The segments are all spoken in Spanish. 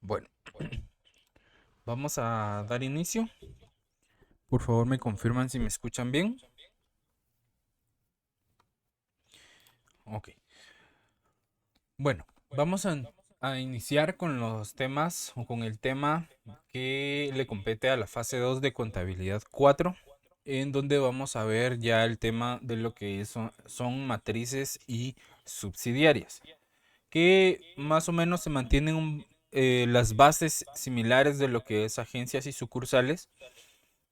Bueno, vamos a dar inicio. Por favor, me confirman si me escuchan bien. Ok. Bueno, vamos a iniciar con los temas o con el tema que le compete a la fase 2 de contabilidad 4, en donde vamos a ver ya el tema de lo que son matrices y subsidiarias, que más o menos se mantienen las bases similares de lo que es agencias y sucursales.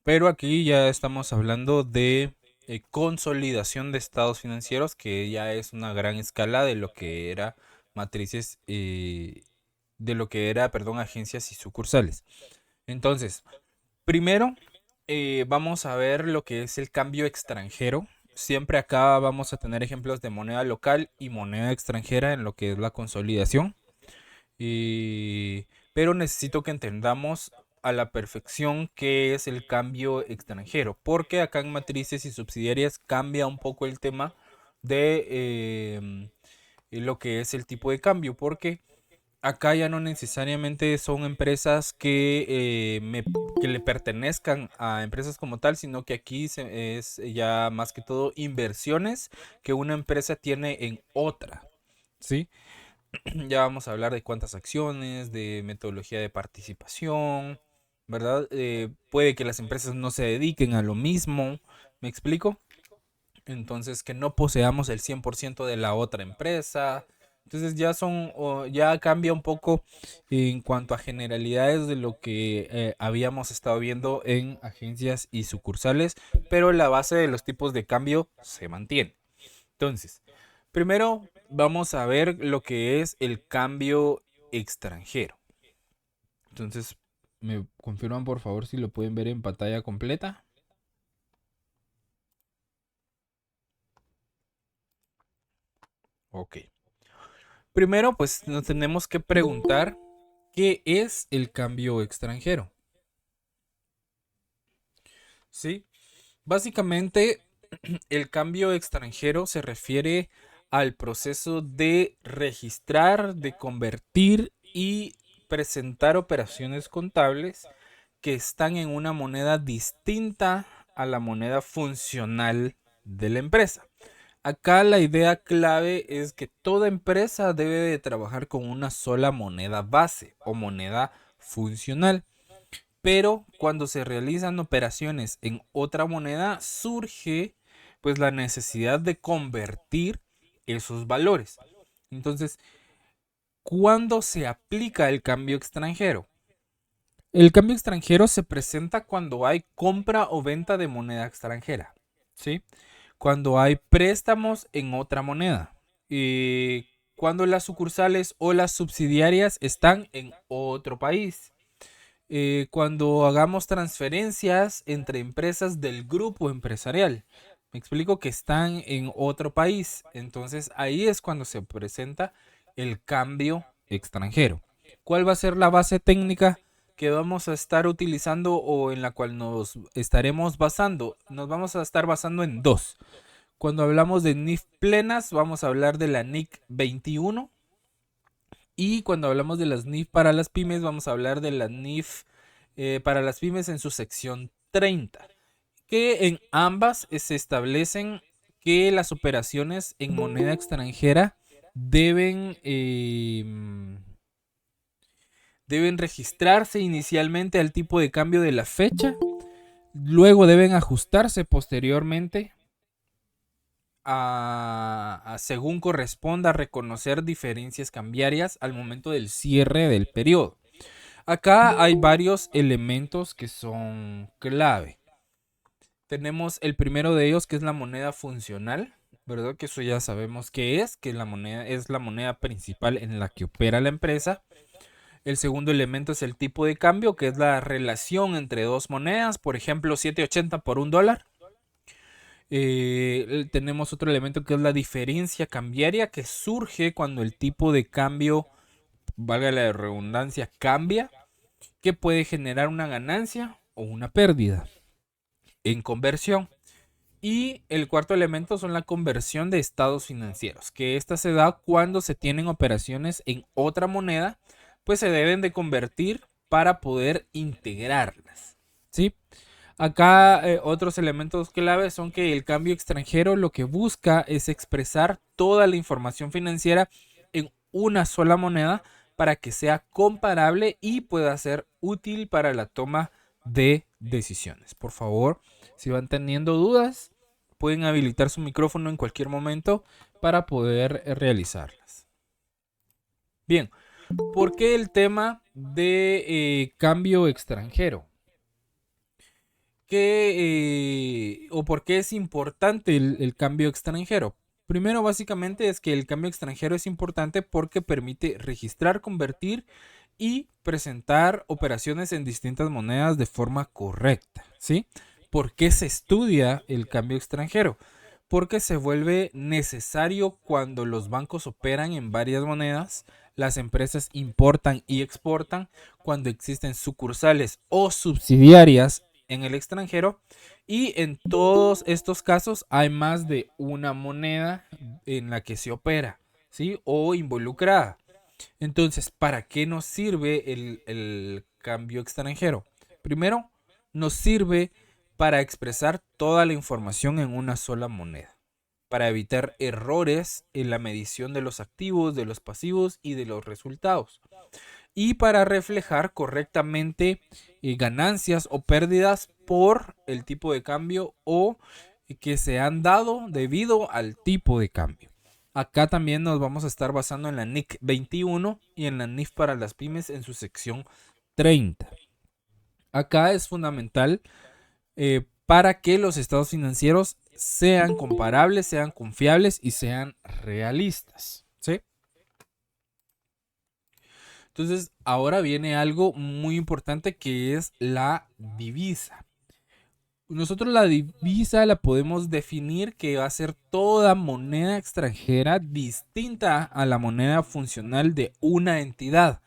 Pero aquí ya estamos hablando de consolidación de estados financieros, que ya es una gran escala de lo que era matrices, de lo que era, perdón, agencias y sucursales. Entonces, primero vamos a ver lo que es el cambio extranjero. Siempre acá vamos a tener ejemplos de moneda local y moneda extranjera en lo que es la consolidación. Y- pero necesito que entendamos a la perfección qué es el cambio extranjero, porque acá en matrices y subsidiarias cambia un poco el tema de lo que es el tipo de cambio, porque acá ya no necesariamente son empresas que le pertenezcan a empresas como tal, sino que aquí es ya más que todo inversiones que una empresa tiene en otra. ¿Sí? Ya vamos a hablar de cuántas acciones, de metodología de participación, ¿verdad? Puede que las empresas no se dediquen a lo mismo, ¿me explico? Entonces, que no poseamos el 100% de la otra empresa. Entonces ya cambia un poco en cuanto a generalidades de lo que habíamos estado viendo en agencias y sucursales, pero la base de los tipos de cambio se mantiene. Entonces, primero vamos a ver lo que es el cambio extranjero. Entonces, ¿me confirman por favor si lo pueden ver en pantalla completa? Ok. Primero, pues nos tenemos que preguntar qué es el cambio extranjero. ¿Sí? Básicamente, el cambio extranjero se refiere al proceso de registrar, de convertir y presentar operaciones contables que están en una moneda distinta a la moneda funcional de la empresa. Acá la idea clave es que toda empresa debe de trabajar con una sola moneda base o moneda funcional. Pero cuando se realizan operaciones en otra moneda, surge pues la necesidad de convertir esos valores. Entonces, ¿cuándo se aplica el cambio extranjero? El cambio extranjero se presenta cuando hay compra o venta de moneda extranjera, ¿sí? Cuando hay préstamos en otra moneda, y cuando las sucursales o las subsidiarias están en otro país, cuando hagamos transferencias entre empresas del grupo empresarial. Me explico que están en otro país. Entonces ahí es cuando se presenta el cambio extranjero. ¿Cuál va a ser la base técnica que vamos a estar utilizando o en la cual nos estaremos basando? Nos vamos a estar basando en dos. Cuando hablamos de NIF plenas, vamos a hablar de la NIC 21. Y cuando hablamos de las NIF para las pymes, vamos a hablar de la NIF para las pymes en su sección 30, que en ambas se establecen que las operaciones en moneda extranjera deben, deben registrarse inicialmente al tipo de cambio de la fecha, luego deben ajustarse posteriormente según corresponda reconocer diferencias cambiarias al momento del cierre del periodo. Acá hay varios elementos que son clave. Tenemos el primero de ellos, que es la moneda funcional, ¿verdad? Que eso ya sabemos qué es, que la moneda es la moneda principal en la que opera la empresa. El segundo elemento es el tipo de cambio, que es la relación entre dos monedas, por ejemplo, 7.80 por $1. Tenemos otro elemento que es la diferencia cambiaria, que surge cuando el tipo de cambio, valga la redundancia, cambia, que puede generar una ganancia o una pérdida en conversión. Y el cuarto elemento son la conversión de estados financieros, que esta se da cuando se tienen operaciones en otra moneda, pues se deben de convertir para poder integrarlas, ¿sí? Acá otros elementos clave son que el cambio extranjero lo que busca es expresar toda la información financiera en una sola moneda para que sea comparable y pueda ser útil para la toma de decisiones. Por favor, si van teniendo dudas, pueden habilitar su micrófono en cualquier momento para poder realizarlas. Bien, ¿por qué el tema de cambio extranjero? ¿O por qué es importante el cambio extranjero? Primero, básicamente, es que el cambio extranjero es importante porque permite registrar, convertir y presentar operaciones en distintas monedas de forma correcta, ¿sí? ¿Por qué se estudia el cambio extranjero? Porque se vuelve necesario cuando los bancos operan en varias monedas, las empresas importan y exportan, cuando existen sucursales o subsidiarias en el extranjero, y en todos estos casos hay más de una moneda en la que se opera, ¿sí? O involucrada. Entonces, ¿para qué nos sirve el cambio extranjero? Primero, nos sirve para expresar toda la información en una sola moneda, para evitar errores en la medición de los activos, de los pasivos y de los resultados, y para reflejar correctamente ganancias o pérdidas por el tipo de cambio o que se han dado debido al tipo de cambio. Acá también nos vamos a estar basando en la NIC 21 y en la NIF para las pymes en su sección 30. Acá es fundamental para que los estados financieros sean comparables, sean confiables y sean realistas, ¿sí? Entonces, ahora viene algo muy importante que es la divisa. Nosotros la divisa la podemos definir que va a ser toda moneda extranjera distinta a la moneda funcional de una entidad,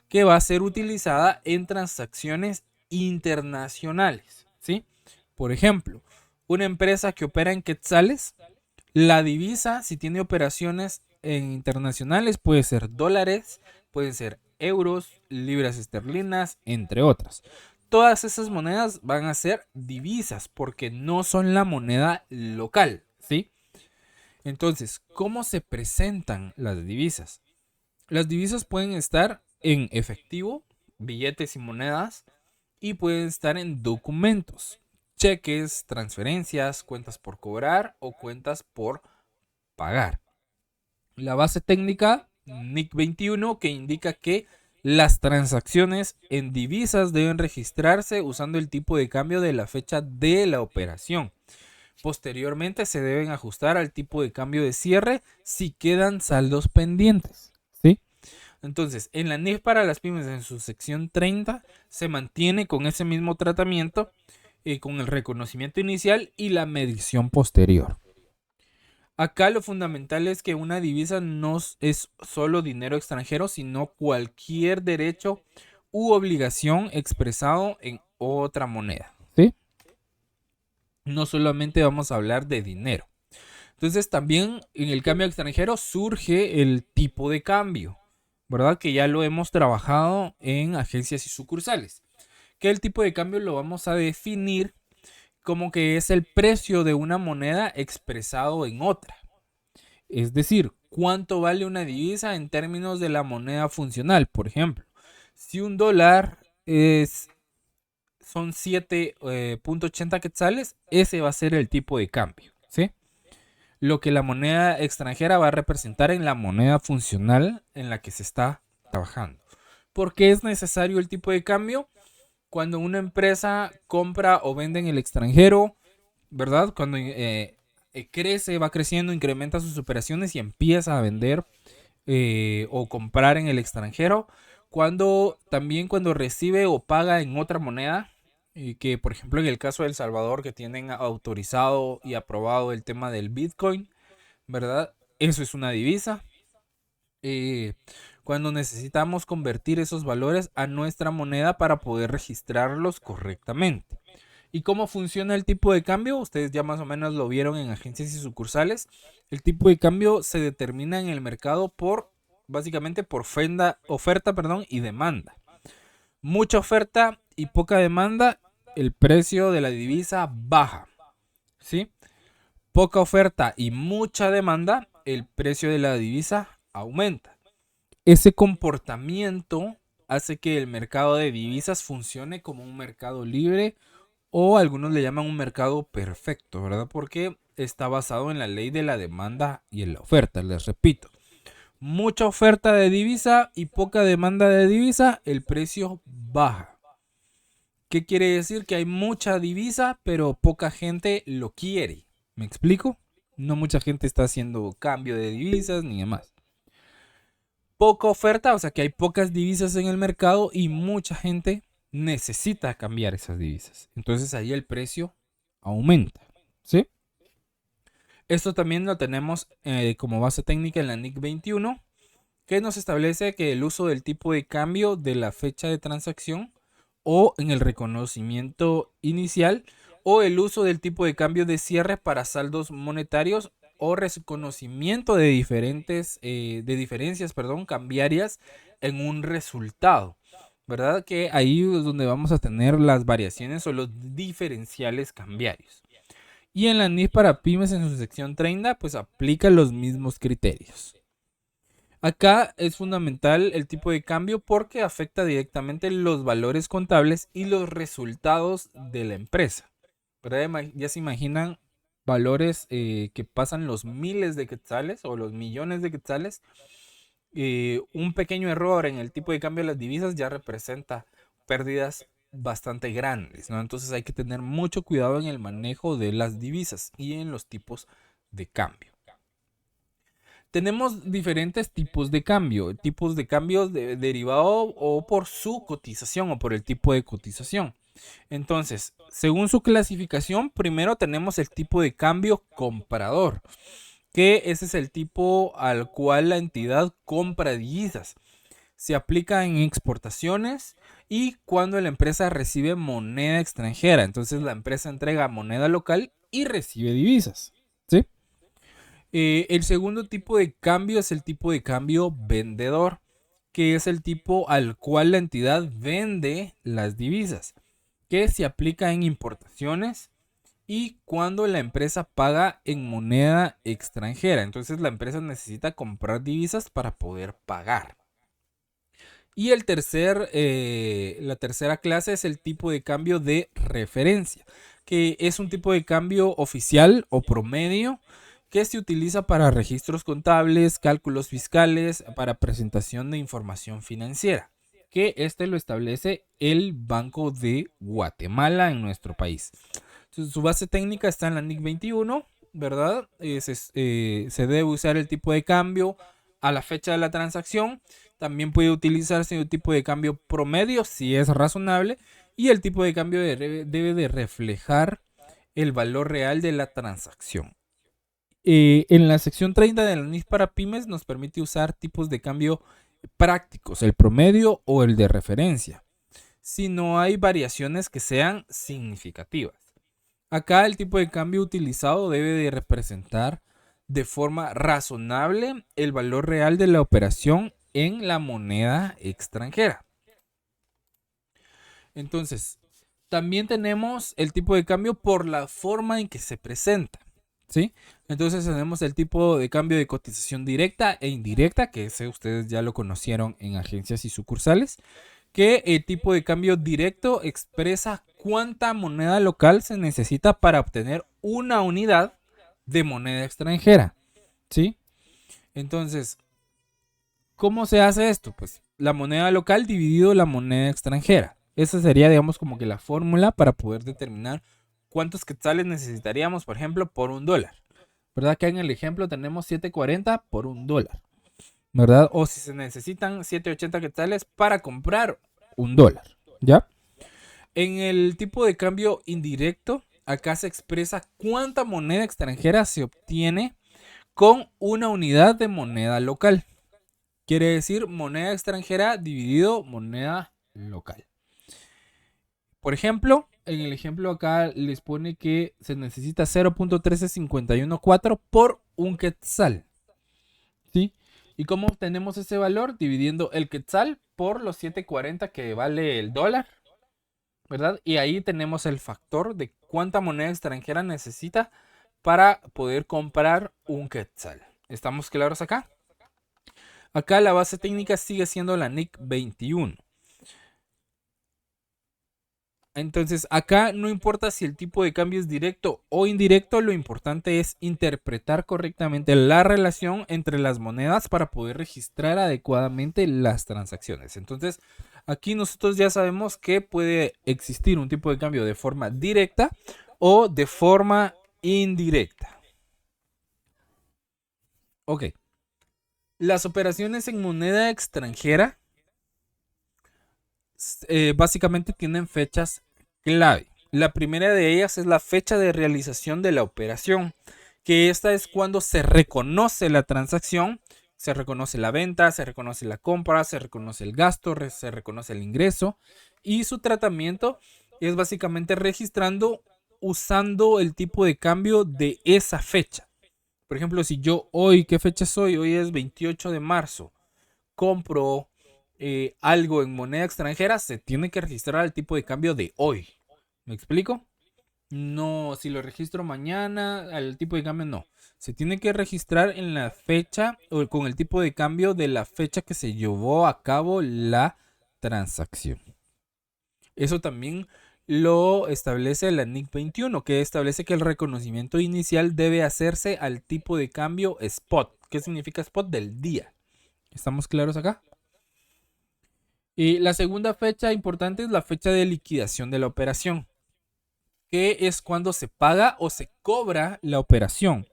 que va a ser utilizada en transacciones internacionales, ¿sí? Por ejemplo, una empresa que opera en quetzales, la divisa, si tiene operaciones internacionales, puede ser dólares, pueden ser euros, libras esterlinas, entre otras. Todas esas monedas van a ser divisas porque no son la moneda local, ¿sí? Entonces, ¿cómo se presentan las divisas? Las divisas pueden estar en efectivo, billetes y monedas, y pueden estar en documentos, cheques, transferencias, cuentas por cobrar o cuentas por pagar. La base técnica NIC 21 que indica que las transacciones en divisas deben registrarse usando el tipo de cambio de la fecha de la operación. Posteriormente se deben ajustar al tipo de cambio de cierre si quedan saldos pendientes, ¿sí? Entonces, en la NIF para las pymes en su sección 30 se mantiene con ese mismo tratamiento, con el reconocimiento inicial y la medición posterior. Acá lo fundamental es que una divisa no es solo dinero extranjero, sino cualquier derecho u obligación expresado en otra moneda, ¿sí? No solamente vamos a hablar de dinero. Entonces también en el cambio extranjero surge el tipo de cambio, ¿verdad? Que ya lo hemos trabajado en agencias y sucursales. Que el tipo de cambio lo vamos a definir como que es el precio de una moneda expresado en otra. Es decir, cuánto vale una divisa en términos de la moneda funcional. Por ejemplo, si un dólar son 7.80 quetzales, ese va a ser el tipo de cambio, ¿sí? Lo que la moneda extranjera va a representar en la moneda funcional en la que se está trabajando. ¿Por qué es necesario el tipo de cambio? Cuando una empresa compra o vende en el extranjero, ¿verdad? Cuando crece, va creciendo, incrementa sus operaciones y empieza a vender o comprar en el extranjero. También cuando recibe o paga en otra moneda, que por ejemplo en el caso de El Salvador, que tienen autorizado y aprobado el tema del Bitcoin, ¿verdad? Eso es una divisa. Cuando necesitamos convertir esos valores a nuestra moneda para poder registrarlos correctamente. ¿Y cómo funciona el tipo de cambio? Ustedes ya más o menos lo vieron en agencias y sucursales. El tipo de cambio se determina en el mercado por básicamente por oferta, perdón, y demanda. Mucha oferta y poca demanda, el precio de la divisa baja, ¿sí? Poca oferta y mucha demanda, el precio de la divisa aumenta. Ese comportamiento hace que el mercado de divisas funcione como un mercado libre o algunos le llaman un mercado perfecto, ¿verdad? Porque está basado en la ley de la demanda y en la oferta, les repito. Mucha oferta de divisa y poca demanda de divisa, el precio baja. ¿Qué quiere decir? Que hay mucha divisa, pero poca gente lo quiere. ¿Me explico? No mucha gente está haciendo cambio de divisas ni demás. Poca oferta, o sea que hay pocas divisas en el mercado y mucha gente necesita cambiar esas divisas. Entonces ahí el precio aumenta, ¿sí? Esto también lo tenemos como base técnica en la NIC 21, que nos establece que el uso del tipo de cambio de la fecha de transacción o en el reconocimiento inicial o el uso del tipo de cambio de cierre para saldos monetarios o reconocimiento de diferencias, cambiarias en un resultado, ¿verdad? Que ahí es donde vamos a tener las variaciones o los diferenciales cambiarios. Y en la NIF para pymes en su sección 30, pues aplica los mismos criterios. Acá es fundamental el tipo de cambio porque afecta directamente los valores contables y los resultados de la empresa. ¿Verdad? Ya se imaginan valores que pasan los miles de quetzales o los millones de quetzales. Un pequeño error en el tipo de cambio de las divisas ya representa pérdidas bastante grandes, ¿no? Entonces hay que tener mucho cuidado en el manejo de las divisas y en los tipos de cambio. Tenemos diferentes tipos de cambios derivado o por su cotización o por el tipo de cotización. Entonces, según su clasificación, primero tenemos el tipo de cambio comprador, que ese es el tipo al cual la entidad compra divisas. Se aplica en exportaciones y cuando la empresa recibe moneda extranjera. Entonces la empresa entrega moneda local y recibe divisas, ¿sí? El segundo tipo de cambio es el tipo de cambio vendedor, que es el tipo al cual la entidad vende las divisas, que se aplica en importaciones y cuando la empresa paga en moneda extranjera. Entonces la empresa necesita comprar divisas para poder pagar. Y la tercera clase es el tipo de cambio de referencia, que es un tipo de cambio oficial o promedio que se utiliza para registros contables, cálculos fiscales, para presentación de información financiera, que este lo establece el Banco de Guatemala en nuestro país. Entonces, su base técnica está en la NIC 21, ¿verdad? Se debe usar el tipo de cambio a la fecha de la transacción. También puede utilizarse un tipo de cambio promedio si es razonable y el tipo de cambio debe de reflejar el valor real de la transacción. En la sección 30 de la NIF para pymes nos permite usar tipos de cambio prácticos, el promedio o el de referencia, si no hay variaciones que sean significativas. Acá el tipo de cambio utilizado debe de representar de forma razonable el valor real de la operación en la moneda extranjera. Entonces, también tenemos el tipo de cambio por la forma en que se presenta, ¿sí? Entonces tenemos el tipo de cambio de cotización directa e indirecta, que ese ustedes ya lo conocieron en agencias y sucursales, que el tipo de cambio directo expresa cuánta moneda local se necesita para obtener una unidad de moneda extranjera, ¿sí? Entonces, ¿cómo se hace esto? Pues la moneda local dividido la moneda extranjera. Esa sería, digamos, como que la fórmula para poder determinar cuántos quetzales necesitaríamos, por ejemplo, por $1. ¿Verdad? Que en el ejemplo tenemos 7.40 por $1. ¿Verdad? O si se necesitan 7.80 quetzales para comprar $1. ¿Ya? En el tipo de cambio indirecto, acá se expresa cuánta moneda extranjera se obtiene con una unidad de moneda local. Quiere decir moneda extranjera dividido moneda local. Por ejemplo, en el ejemplo acá les pone que se necesita 0.13514 por un quetzal, ¿sí? ¿Y cómo obtenemos ese valor? Dividiendo el quetzal por los 7.40 que vale el dólar, ¿verdad? Y ahí tenemos el factor de cuánta moneda extranjera necesita para poder comprar un quetzal. ¿Estamos claros acá? Acá la base técnica sigue siendo la NIC 21. Entonces, acá no importa si el tipo de cambio es directo o indirecto, lo importante es interpretar correctamente la relación entre las monedas para poder registrar adecuadamente las transacciones. Entonces, aquí nosotros ya sabemos que puede existir un tipo de cambio de forma directa o de forma indirecta. Ok. Las operaciones en moneda extranjera básicamente tienen fechas clave. La primera de ellas es la fecha de realización de la operación, que esta es cuando se reconoce la transacción, se reconoce la venta, se reconoce la compra, se reconoce el gasto, se reconoce el ingreso, y su tratamiento es básicamente registrando usando el tipo de cambio de esa fecha. Por ejemplo, si yo hoy, ¿qué fecha soy? Hoy es 28 de marzo. Compro algo en moneda extranjera, se tiene que registrar el tipo de cambio de hoy. ¿Me explico? No, si lo registro mañana, al tipo de cambio no. Se tiene que registrar en la fecha o con el tipo de cambio de la fecha que se llevó a cabo la transacción. Eso también lo establece la NIC 21, que establece que el reconocimiento inicial debe hacerse al tipo de cambio spot. ¿Qué significa spot? Del día. ¿Estamos claros acá? Y la segunda fecha importante es la fecha de liquidación de la operación, que es cuando se paga o se cobra la operación.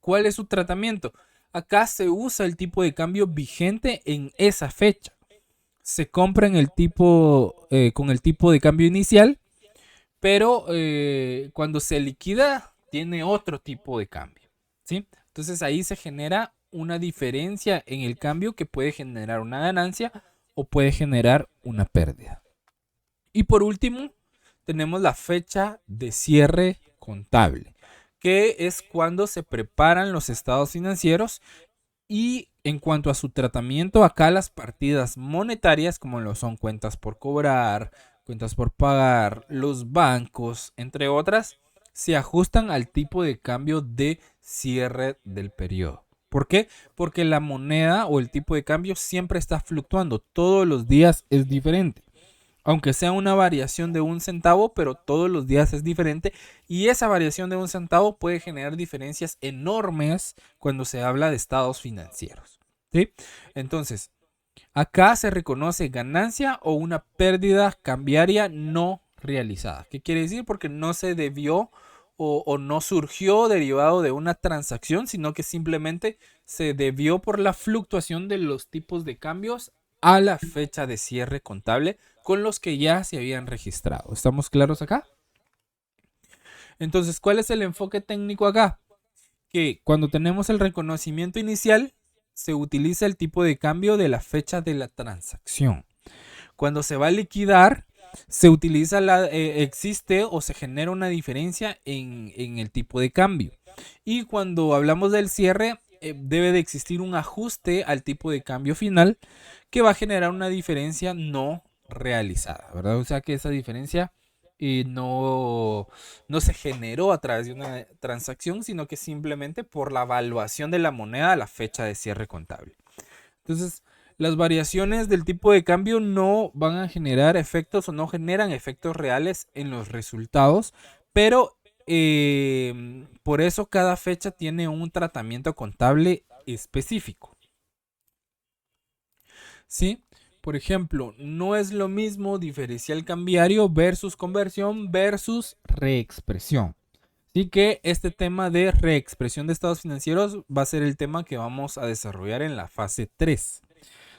¿Cuál es su tratamiento? Acá se usa el tipo de cambio vigente en esa fecha. Se compra en el tipo, con el tipo de cambio inicial, pero cuando se liquida tiene otro tipo de cambio, ¿sí? Entonces ahí se genera una diferencia en el cambio que puede generar una ganancia o puede generar una pérdida. Y por último, tenemos la fecha de cierre contable, que es cuando se preparan los estados financieros y en cuanto a su tratamiento, acá las partidas monetarias, como lo son cuentas por cobrar, cuentas por pagar, los bancos, entre otras, se ajustan al tipo de cambio de cierre del periodo. ¿Por qué? Porque la moneda o el tipo de cambio siempre está fluctuando. Todos los días es diferente. Aunque sea una variación de un centavo, pero todos los días es diferente. Y esa variación de un centavo puede generar diferencias enormes cuando se habla de estados financieros. ¿Sí? Entonces, acá se reconoce ganancia o una pérdida cambiaria no realizada. ¿Qué quiere decir? Porque no se debió o no surgió derivado de una transacción, sino que simplemente se debió por la fluctuación de los tipos de cambios a la fecha de cierre contable con los que ya se habían registrado. ¿Estamos claros acá? Entonces, ¿cuál es el enfoque técnico acá? Que cuando tenemos el reconocimiento inicial, se utiliza el tipo de cambio de la fecha de la transacción. Cuando se va a liquidar, se utiliza existe o se genera una diferencia en el tipo de cambio. Y cuando hablamos del cierre, debe de existir un ajuste al tipo de cambio final que va a generar una diferencia no realizada, ¿verdad? O sea que esa diferencia no se generó a través de una transacción, sino que simplemente por la evaluación de la moneda a la fecha de cierre contable. Entonces, las variaciones del tipo de cambio no van a generar efectos o no generan efectos reales en los resultados, pero por eso cada fecha tiene un tratamiento contable específico. ¿Sí? Por ejemplo, no es lo mismo diferencial cambiario versus conversión versus reexpresión. Así que este tema de reexpresión de estados financieros va a ser el tema que vamos a desarrollar en la fase 3.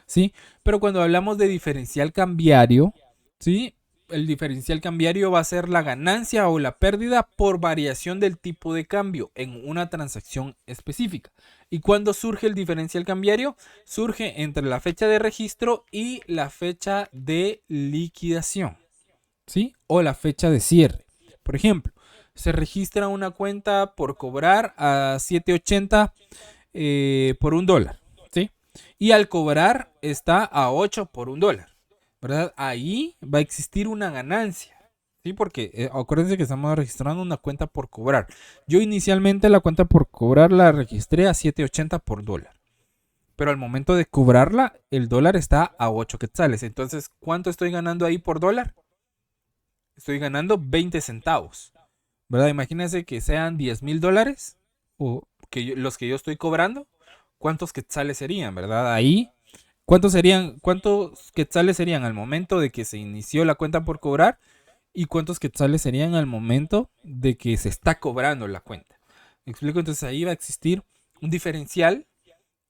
¿Sí? Pero cuando hablamos de diferencial cambiario, ¿sí? El diferencial cambiario va a ser la ganancia o la pérdida por variación del tipo de cambio en una transacción específica. ¿Y cuándo surge el diferencial cambiario? Surge entre la fecha de registro y la fecha de liquidación, ¿sí? O la fecha de cierre. Por ejemplo, se registra una cuenta por cobrar a 7.80 por $1, ¿sí? y al cobrar está a 8 por $1, ¿verdad? Ahí va a existir una ganancia. Sí, porque acuérdense que estamos registrando una cuenta por cobrar. Yo inicialmente la cuenta por cobrar la registré a 7.80 por $1. Pero al momento de cobrarla, el dólar está a 8 quetzales. Entonces, ¿cuánto estoy ganando ahí por dólar? Estoy ganando 20 centavos. ¿Verdad? Imagínense que sean $10,000 o los que yo estoy cobrando. ¿Cuántos quetzales serían, verdad? Ahí, ¿cuántos quetzales serían al momento de que se inició la cuenta por cobrar? ¿Y cuántos quetzales serían al momento de que se está cobrando la cuenta? ¿Me explico? Entonces ahí va a existir un diferencial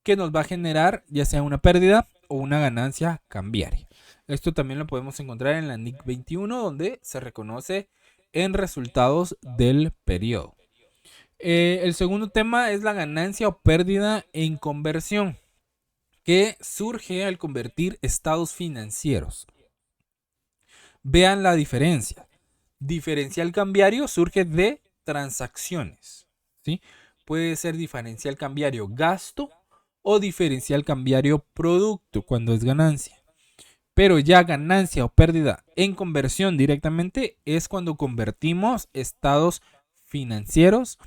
que nos va a generar ya sea una pérdida o una ganancia cambiaria. Esto también lo podemos encontrar en la NIC 21, donde se reconoce en resultados del periodo. El segundo tema es la ganancia o pérdida en conversión, que surge al convertir estados financieros. Vean la diferencia. Diferencial cambiario surge de transacciones, ¿sí? Puede ser diferencial cambiario gasto o diferencial cambiario producto cuando es ganancia. Pero ya ganancia o pérdida en conversión directamente es cuando convertimos estados financieros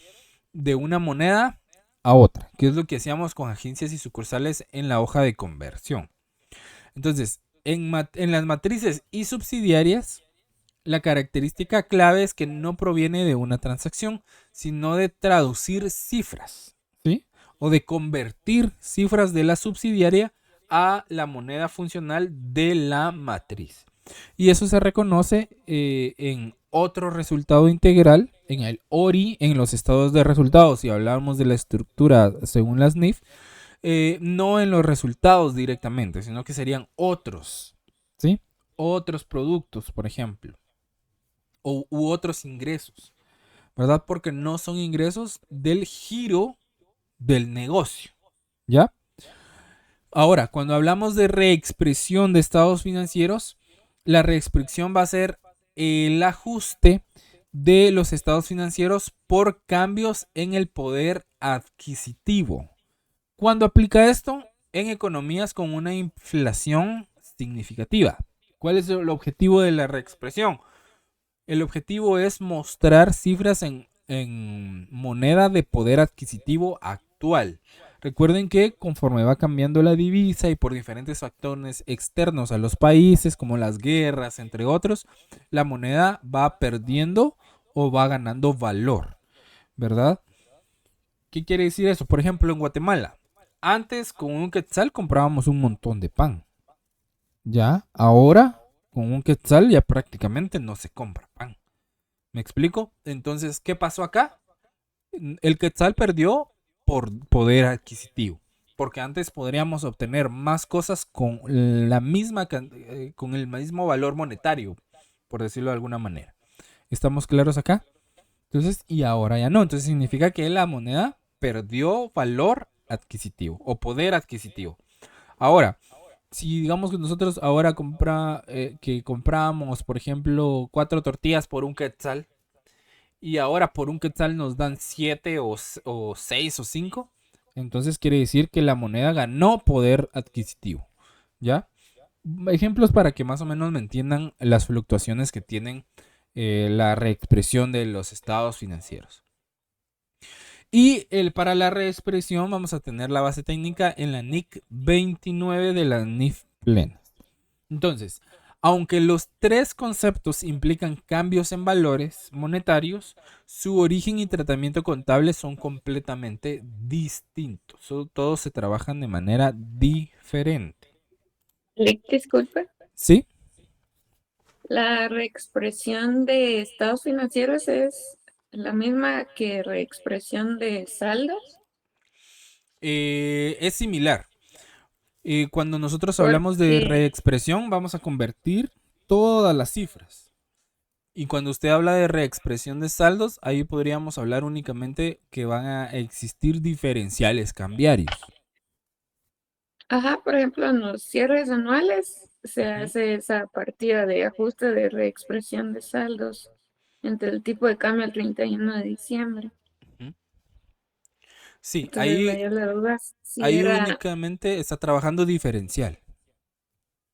de una moneda a otra, que es lo que hacíamos con agencias y sucursales en la hoja de conversión. Entonces, en las matrices y subsidiarias, la característica clave es que no proviene de una transacción, sino de traducir cifras, ¿sí? O de convertir cifras de la subsidiaria a la moneda funcional de la matriz. Y eso se reconoce en otro resultado integral, en el ORI, en los estados de resultados, si hablamos de la estructura según las NIF, no en los resultados directamente, sino que serían otros, ¿sí? Otros productos, por ejemplo, u otros ingresos, ¿verdad? Porque no son ingresos del giro del negocio, ¿ya? Ahora, cuando hablamos de reexpresión de estados financieros, la reexpresión va a ser el ajuste de los estados financieros por cambios en el poder adquisitivo. ¿Cuándo aplica esto? En economías con una inflación significativa. ¿Cuál es el objetivo de la reexpresión? El objetivo es mostrar cifras en moneda de poder adquisitivo actual. Recuerden que conforme va cambiando la divisa y por diferentes factores externos a los países, como las guerras, entre otros, la moneda va perdiendo o va ganando valor, ¿verdad? ¿Qué quiere decir eso? Por ejemplo, en Guatemala, antes con un quetzal comprábamos un montón de pan. Ya, ahora con un quetzal ya prácticamente no se compra pan. ¿Me explico? Entonces, ¿qué pasó acá? El quetzal perdió por poder adquisitivo. Porque antes podríamos obtener más cosas con la misma con el mismo valor monetario, por decirlo de alguna manera. ¿Estamos claros acá? Entonces, y ahora ya no. Entonces significa que la moneda perdió valor adquisitivo o poder adquisitivo. Ahora, si digamos que nosotros ahora que compramos, por ejemplo, 4 tortillas por un quetzal, y ahora por un quetzal nos dan 7 o 6 o 5, entonces quiere decir que la moneda ganó poder adquisitivo. ¿Ya? Ejemplos para que más o menos me entiendan las fluctuaciones que tienen la reexpresión de los estados financieros. Y para la reexpresión vamos a tener la base técnica en la NIC 29 de la NIF plena. Entonces, aunque los tres conceptos implican cambios en valores monetarios, su origen y tratamiento contable son completamente distintos. Todos se trabajan de manera diferente. Disculpe, ¿Sí? la reexpresión de estados financieros es la misma que reexpresión de saldos, Es similar. Cuando nosotros hablamos de porque, reexpresión, vamos a convertir todas las cifras. Y cuando usted habla de reexpresión de saldos, ahí podríamos hablar únicamente que van a existir diferenciales cambiarios. ajá, por ejemplo, en los cierres anuales se Ujú, hace esa partida de ajuste de reexpresión de saldos entre el tipo de cambio al 31 de diciembre. ujú. Sí, Entonces me dio la duda si ahí era, únicamente está trabajando diferencial.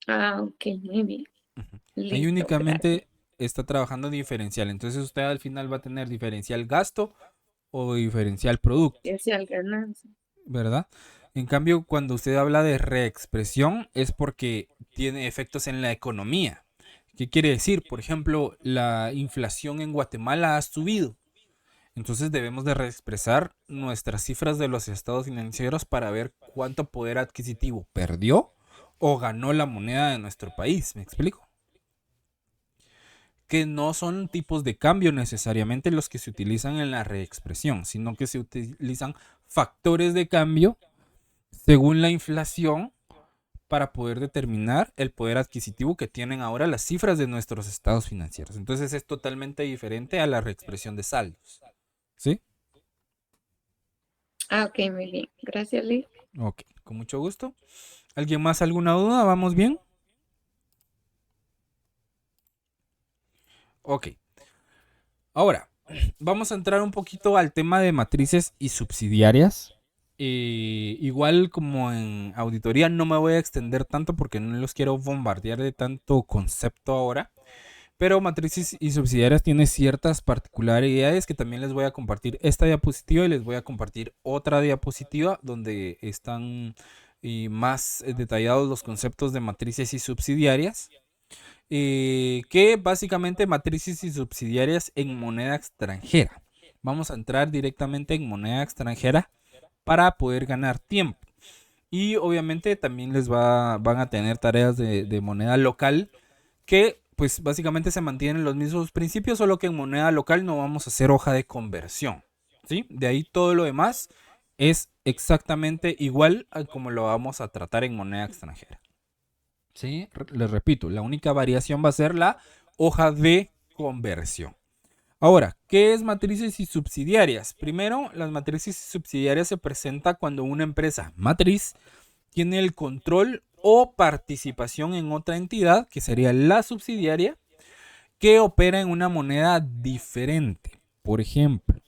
ok, muy bien, Ujú. Ahí listo, gracias. únicamente está trabajando diferencial. Entonces usted al final va a tener diferencial gasto o diferencial producto, Y si al ganancia. ¿verdad? En cambio, cuando usted habla de reexpresión es porque tiene efectos en la economía. ¿Qué quiere decir? Por ejemplo, la inflación en Guatemala ha subido. Entonces debemos de reexpresar nuestras cifras de los estados financieros para ver cuánto poder adquisitivo perdió o ganó la moneda de nuestro país. ¿Me explico? Que no son tipos de cambio necesariamente los que se utilizan en la reexpresión, sino que se utilizan factores de cambio según la inflación para poder determinar el poder adquisitivo que tienen ahora las cifras de nuestros estados financieros. Entonces es totalmente diferente a la reexpresión de saldos. ¿Sí? Ok, muy bien, gracias, Liz. Ok, con mucho gusto. ¿Alguien más alguna duda? ¿Vamos bien? Ok. Ahora, vamos a entrar un poquito al tema de matrices y subsidiarias. Igual como en auditoría no me voy a extender tanto porque no los quiero bombardear de tanto concepto ahora. Pero matrices y subsidiarias tiene ciertas particularidades que también les voy a compartir esta diapositiva y les voy a compartir otra diapositiva donde están más detallados los conceptos de matrices y subsidiarias. Que básicamente matrices y subsidiarias en moneda extranjera. Vamos a entrar directamente en moneda extranjera para poder ganar tiempo. Y obviamente también van a tener tareas de moneda local que pues básicamente se mantienen los mismos principios, solo que en moneda local no vamos a hacer hoja de conversión. ¿Sí? De ahí todo lo demás es exactamente igual a como lo vamos a tratar en moneda extranjera. ¿Sí? Les repito, la única variación va a ser la hoja de conversión. Ahora, ¿qué es matrices y subsidiarias? Primero, las matrices y subsidiarias se presenta cuando una empresa matriz tiene el control o participación en otra entidad, que sería la subsidiaria, que opera en una moneda diferente. Por ejemplo,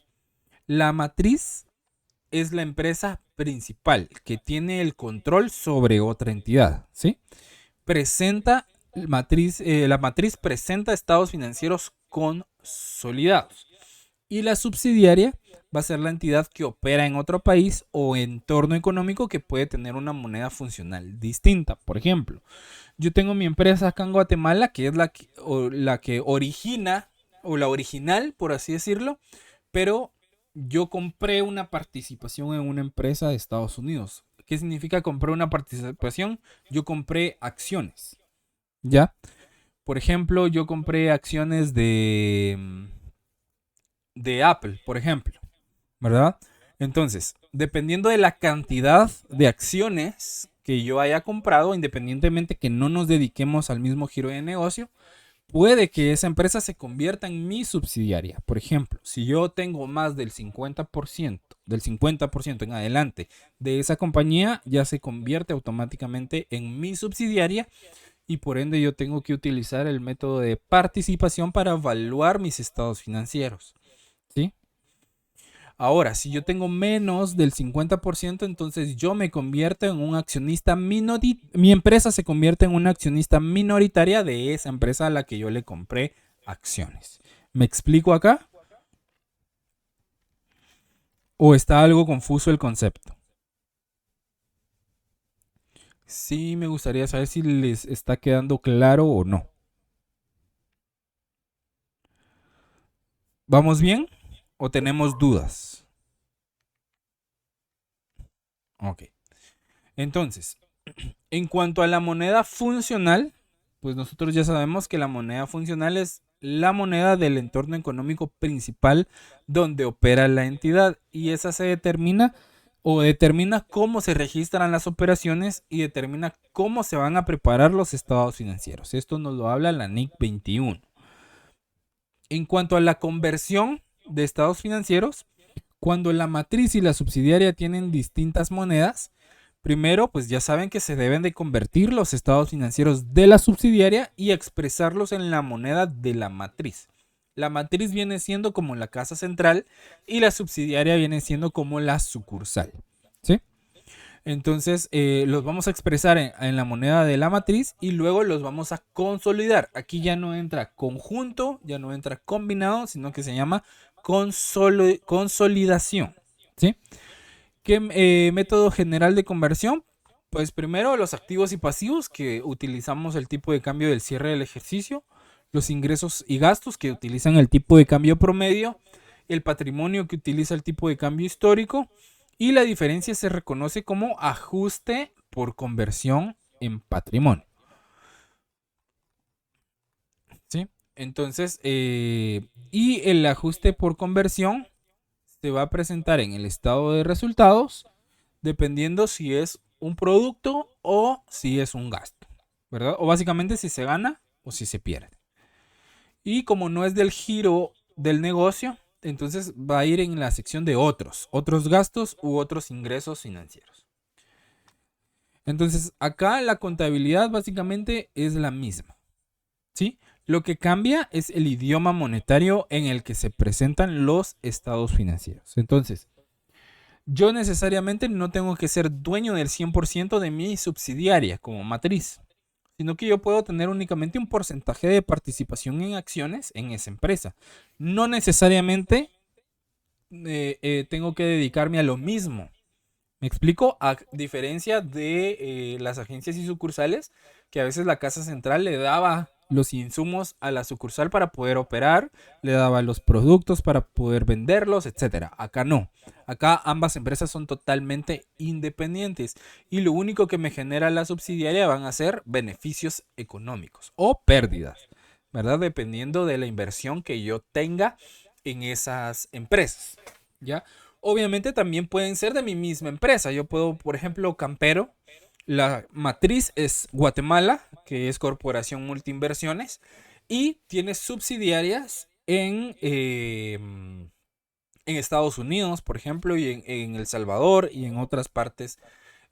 la matriz es la empresa principal que tiene el control sobre otra entidad, ¿sí? Presenta la matriz presenta estados financieros consolidados y la subsidiaria va a ser la entidad que opera en otro país o entorno económico que puede tener una moneda funcional distinta. Por ejemplo, yo tengo mi empresa acá en Guatemala que es la que origina o la original, por así decirlo, pero yo compré una participación en una empresa de Estados Unidos. ¿Qué significa comprar una participación? Yo compré acciones. ¿Ya? Por ejemplo, yo compré acciones de Apple, por ejemplo. ¿Verdad? Entonces, dependiendo de la cantidad de acciones que yo haya comprado, independientemente que no nos dediquemos al mismo giro de negocio, puede que esa empresa se convierta en mi subsidiaria. Por ejemplo, si yo tengo más del 50% en adelante de esa compañía, ya se convierte automáticamente en mi subsidiaria y por ende yo tengo que utilizar el método de participación para evaluar mis estados financieros. ¿Sí? Ahora, si yo tengo menos del 50%, entonces yo me convierto en un accionista minoritario. Mi empresa se convierte en una accionista minoritaria de esa empresa a la que yo le compré acciones. ¿Me explico acá? ¿O está algo confuso el concepto? Sí, me gustaría saber si les está quedando claro o no. ¿Vamos bien? ¿O tenemos dudas? Ok. Entonces, en cuanto a la moneda funcional, pues nosotros ya sabemos que la moneda funcional es la moneda del entorno económico principal donde opera la entidad y esa se determina o determina cómo se registran las operaciones y determina cómo se van a preparar los estados financieros. Esto nos lo habla la NIC 21. En cuanto a la conversión de estados financieros, cuando la matriz y la subsidiaria tienen distintas monedas, primero, pues ya saben que se deben de convertir los estados financieros de la subsidiaria y expresarlos en la moneda de la matriz. La matriz viene siendo como la casa central y la subsidiaria viene siendo como la sucursal. ¿Sí? Entonces los vamos a expresar en la moneda de la matriz y luego los vamos a consolidar. Aquí ya no entra conjunto, ya no entra combinado, sino que se llama consolidación. ¿Sí? ¿Qué método general de conversión? Pues primero los activos y pasivos, que utilizamos el tipo de cambio del cierre del ejercicio, los ingresos y gastos, que utilizan el tipo de cambio promedio, el patrimonio, que utiliza el tipo de cambio histórico, y la diferencia se reconoce como ajuste por conversión en patrimonio. ¿Sí? Entonces, y el ajuste por conversión se va a presentar en el estado de resultados dependiendo si es un producto o si es un gasto, ¿verdad? O básicamente si se gana o si se pierde. Y como no es del giro del negocio, entonces va a ir en la sección de otros gastos u otros ingresos financieros. Entonces acá la contabilidad básicamente es la misma, ¿sí? Lo que cambia es el idioma monetario en el que se presentan los estados financieros. Entonces, yo necesariamente no tengo que ser dueño del 100% de mi subsidiaria como matriz, sino que yo puedo tener únicamente un porcentaje de participación en acciones en esa empresa. No necesariamente tengo que dedicarme a lo mismo. ¿Me explico? A diferencia de las agencias y sucursales, que a veces la casa central le daba los insumos a la sucursal para poder operar, le daba los productos para poder venderlos, etcétera. Acá no. Acá ambas empresas son totalmente independientes y lo único que me genera la subsidiaria van a ser beneficios económicos o pérdidas, ¿verdad? Dependiendo de la inversión que yo tenga en esas empresas, ¿ya? Obviamente también pueden ser de mi misma empresa. Yo puedo, por ejemplo, Campero. La matriz es Guatemala, que es Corporación Multiinversiones, y tiene subsidiarias en Estados Unidos, por ejemplo, y en El Salvador y en otras partes,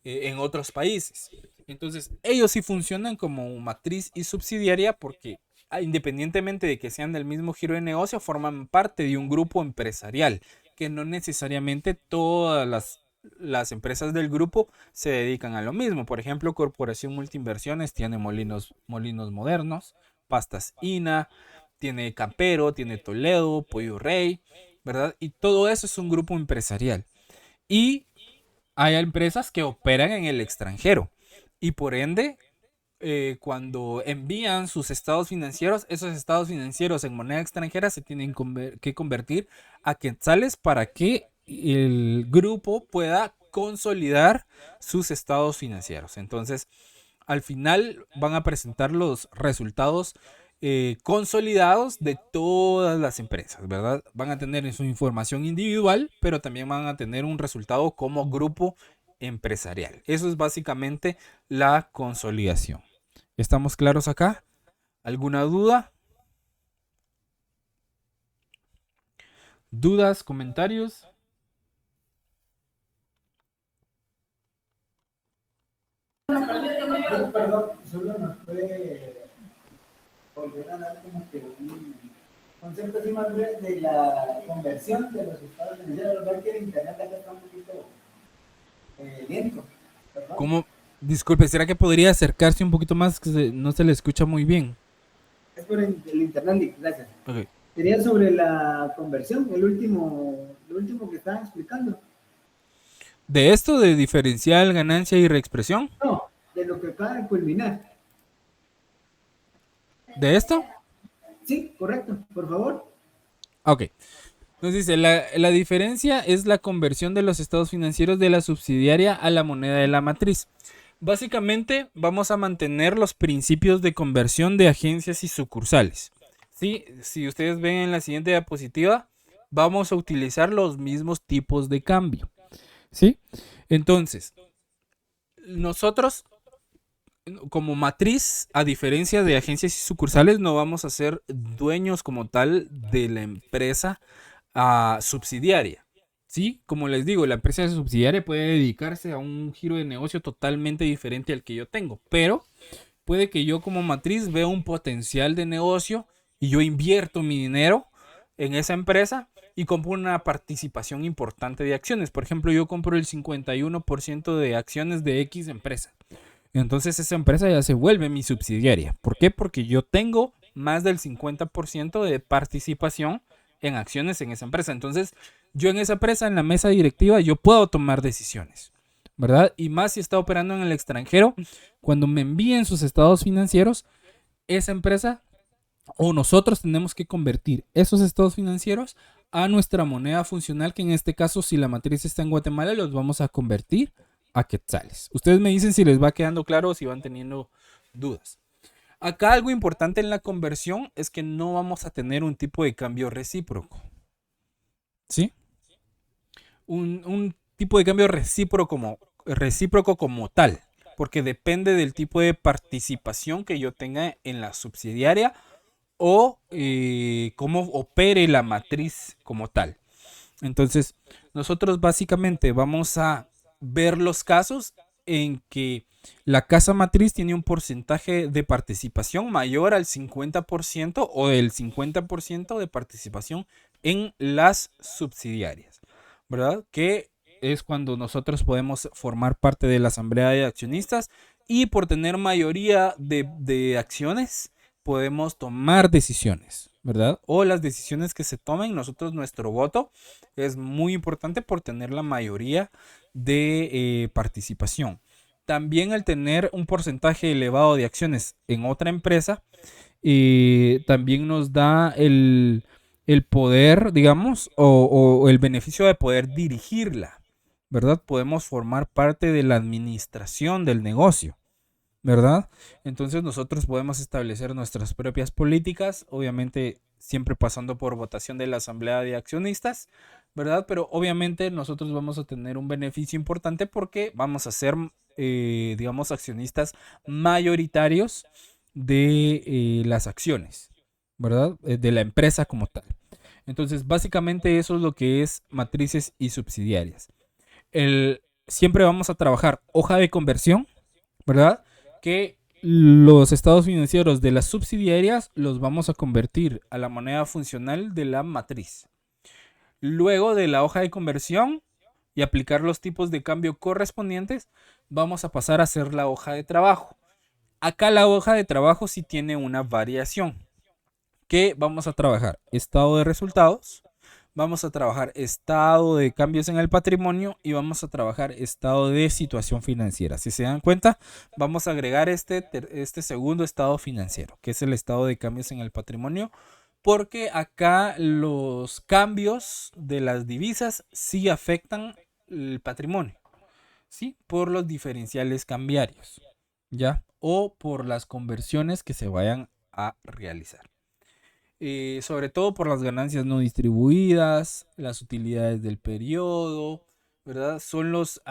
en otros países. Entonces, ellos sí funcionan como matriz y subsidiaria porque independientemente de que sean del mismo giro de negocio, forman parte de un grupo empresarial, que no necesariamente todas las empresas del grupo se dedican a lo mismo. Por ejemplo, Corporación Multiinversiones tiene molinos modernos, pastas INA, tiene Campero, tiene Toledo, Pollo Rey, ¿verdad? Y todo eso es un grupo empresarial. Y hay empresas que operan en el extranjero y por ende, cuando envían sus estados financieros, esos estados financieros en moneda extranjera se tienen que convertir a quetzales para que el grupo pueda consolidar sus estados financieros. Entonces, al final van a presentar los resultados consolidados de todas las empresas, ¿verdad? Van a tener su información individual, pero también van a tener un resultado como grupo empresarial. Eso es básicamente la consolidación. ¿Estamos claros acá? ¿Alguna duda? ¿Dudas? ¿Comentarios? Perdón, solo nos puede volver a dar como que un concepto así más breve de la conversión de los estados financieros. Lo que el internet acá está un poquito lento, perdón. ¿Cómo? Disculpe, ¿será que podría acercarse un poquito más? Que no se le escucha muy bien. Es por el internet, gracias. Okay. Sería sobre la conversión, lo último que estaban explicando. ¿De esto de diferencial, ganancia y reexpresión? No, de lo que acaba de culminar. ¿De esto? Sí, correcto, por favor. Ok. Entonces dice, la diferencia es la conversión de los estados financieros de la subsidiaria a la moneda de la matriz. Básicamente vamos a mantener los principios de conversión de agencias y sucursales. ¿Sí? Si ustedes ven en la siguiente diapositiva, vamos a utilizar los mismos tipos de cambio. ¿Sí? Entonces, nosotros como matriz, a diferencia de agencias y sucursales, no vamos a ser dueños como tal de la empresa subsidiaria. ¿Sí? Como les digo, la empresa subsidiaria puede dedicarse a un giro de negocio totalmente diferente al que yo tengo, pero puede que yo como matriz vea un potencial de negocio y yo invierto mi dinero en esa empresa y compro una participación importante de acciones. Por ejemplo, yo compro el 51% de acciones de X empresa. Entonces esa empresa ya se vuelve mi subsidiaria. ¿Por qué? Porque yo tengo más del 50% de participación en acciones en esa empresa. Entonces yo en esa empresa, en la mesa directiva, yo puedo tomar decisiones, ¿verdad? Y más si está operando en el extranjero, cuando me envíen sus estados financieros, esa empresa o nosotros tenemos que convertir esos estados financieros a nuestra moneda funcional, que en este caso, si la matriz está en Guatemala, los vamos a convertir a quetzales. Ustedes me dicen si les va quedando claro o si van teniendo dudas. Acá algo importante en la conversión es que no vamos a tener un tipo de cambio recíproco. ¿Sí? Un tipo de cambio recíproco como tal, porque depende del tipo de participación que yo tenga en la subsidiaria o cómo opere la matriz como tal. Entonces, nosotros básicamente vamos a ver los casos en que la casa matriz tiene un porcentaje de participación mayor al 50% o del 50% de participación en las subsidiarias, ¿verdad? Que es cuando nosotros podemos formar parte de la asamblea de accionistas y por tener mayoría de acciones podemos tomar decisiones, ¿verdad? O las decisiones que se tomen, nosotros nuestro voto es muy importante por tener la mayoría de participación. También el tener un porcentaje elevado de acciones en otra empresa también nos da el poder, digamos, o el beneficio de poder dirigirla, ¿verdad? Podemos formar parte de la administración del negocio, ¿verdad? Entonces nosotros podemos establecer nuestras propias políticas, obviamente siempre pasando por votación de la asamblea de accionistas, ¿verdad? Pero obviamente nosotros vamos a tener un beneficio importante porque vamos a ser, digamos, accionistas mayoritarios de las acciones, ¿verdad? De la empresa como tal. Entonces, básicamente eso es lo que es matrices y subsidiarias. Siempre vamos a trabajar hoja de conversión, ¿verdad? Que los estados financieros de las subsidiarias los vamos a convertir a la moneda funcional de la matriz. Luego de la hoja de conversión y aplicar los tipos de cambio correspondientes, vamos a pasar a hacer la hoja de trabajo. Acá la hoja de trabajo sí tiene una variación. Que vamos a trabajar estado de resultados, vamos a trabajar estado de cambios en el patrimonio y vamos a trabajar estado de situación financiera. Si se dan cuenta, vamos a agregar este segundo estado financiero, que es el estado de cambios en el patrimonio, porque acá los cambios de las divisas sí afectan el patrimonio, ¿sí? Por los diferenciales cambiarios, ¿ya? O por las conversiones que se vayan a realizar. Sobre todo por las ganancias no distribuidas, las utilidades del periodo, ¿verdad? Son los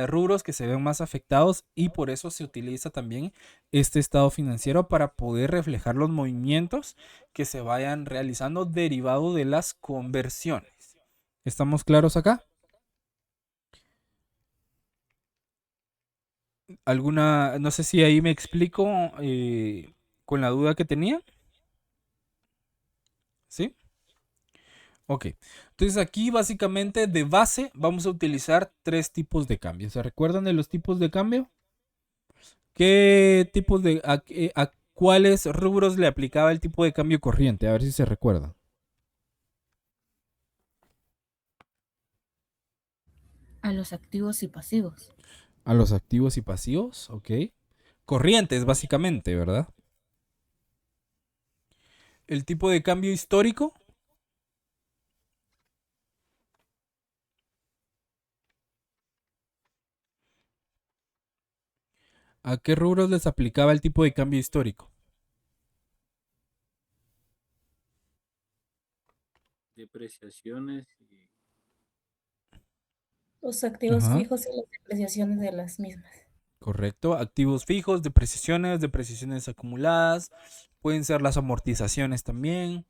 rubros que se ven más afectados y por eso se utiliza también este estado financiero para poder reflejar los movimientos que se vayan realizando derivado de las conversiones. ¿Estamos claros acá? No sé si ahí me explico con la duda que tenía. ¿Sí? Ok, entonces aquí básicamente de base vamos a utilizar tres tipos de cambio. ¿Se recuerdan de los tipos de cambio? ¿Qué tipos a cuáles rubros le aplicaba el tipo de cambio corriente? A ver si se recuerdan. A los activos y pasivos. A los activos y pasivos, ok. Corrientes básicamente, ¿verdad? El tipo de cambio histórico. ¿A qué rubros les aplicaba el tipo de cambio histórico? Depreciaciones y Los activos Ajá, fijos y las depreciaciones de las mismas. correcto. Activos fijos, depreciaciones acumuladas. Pueden ser las amortizaciones también.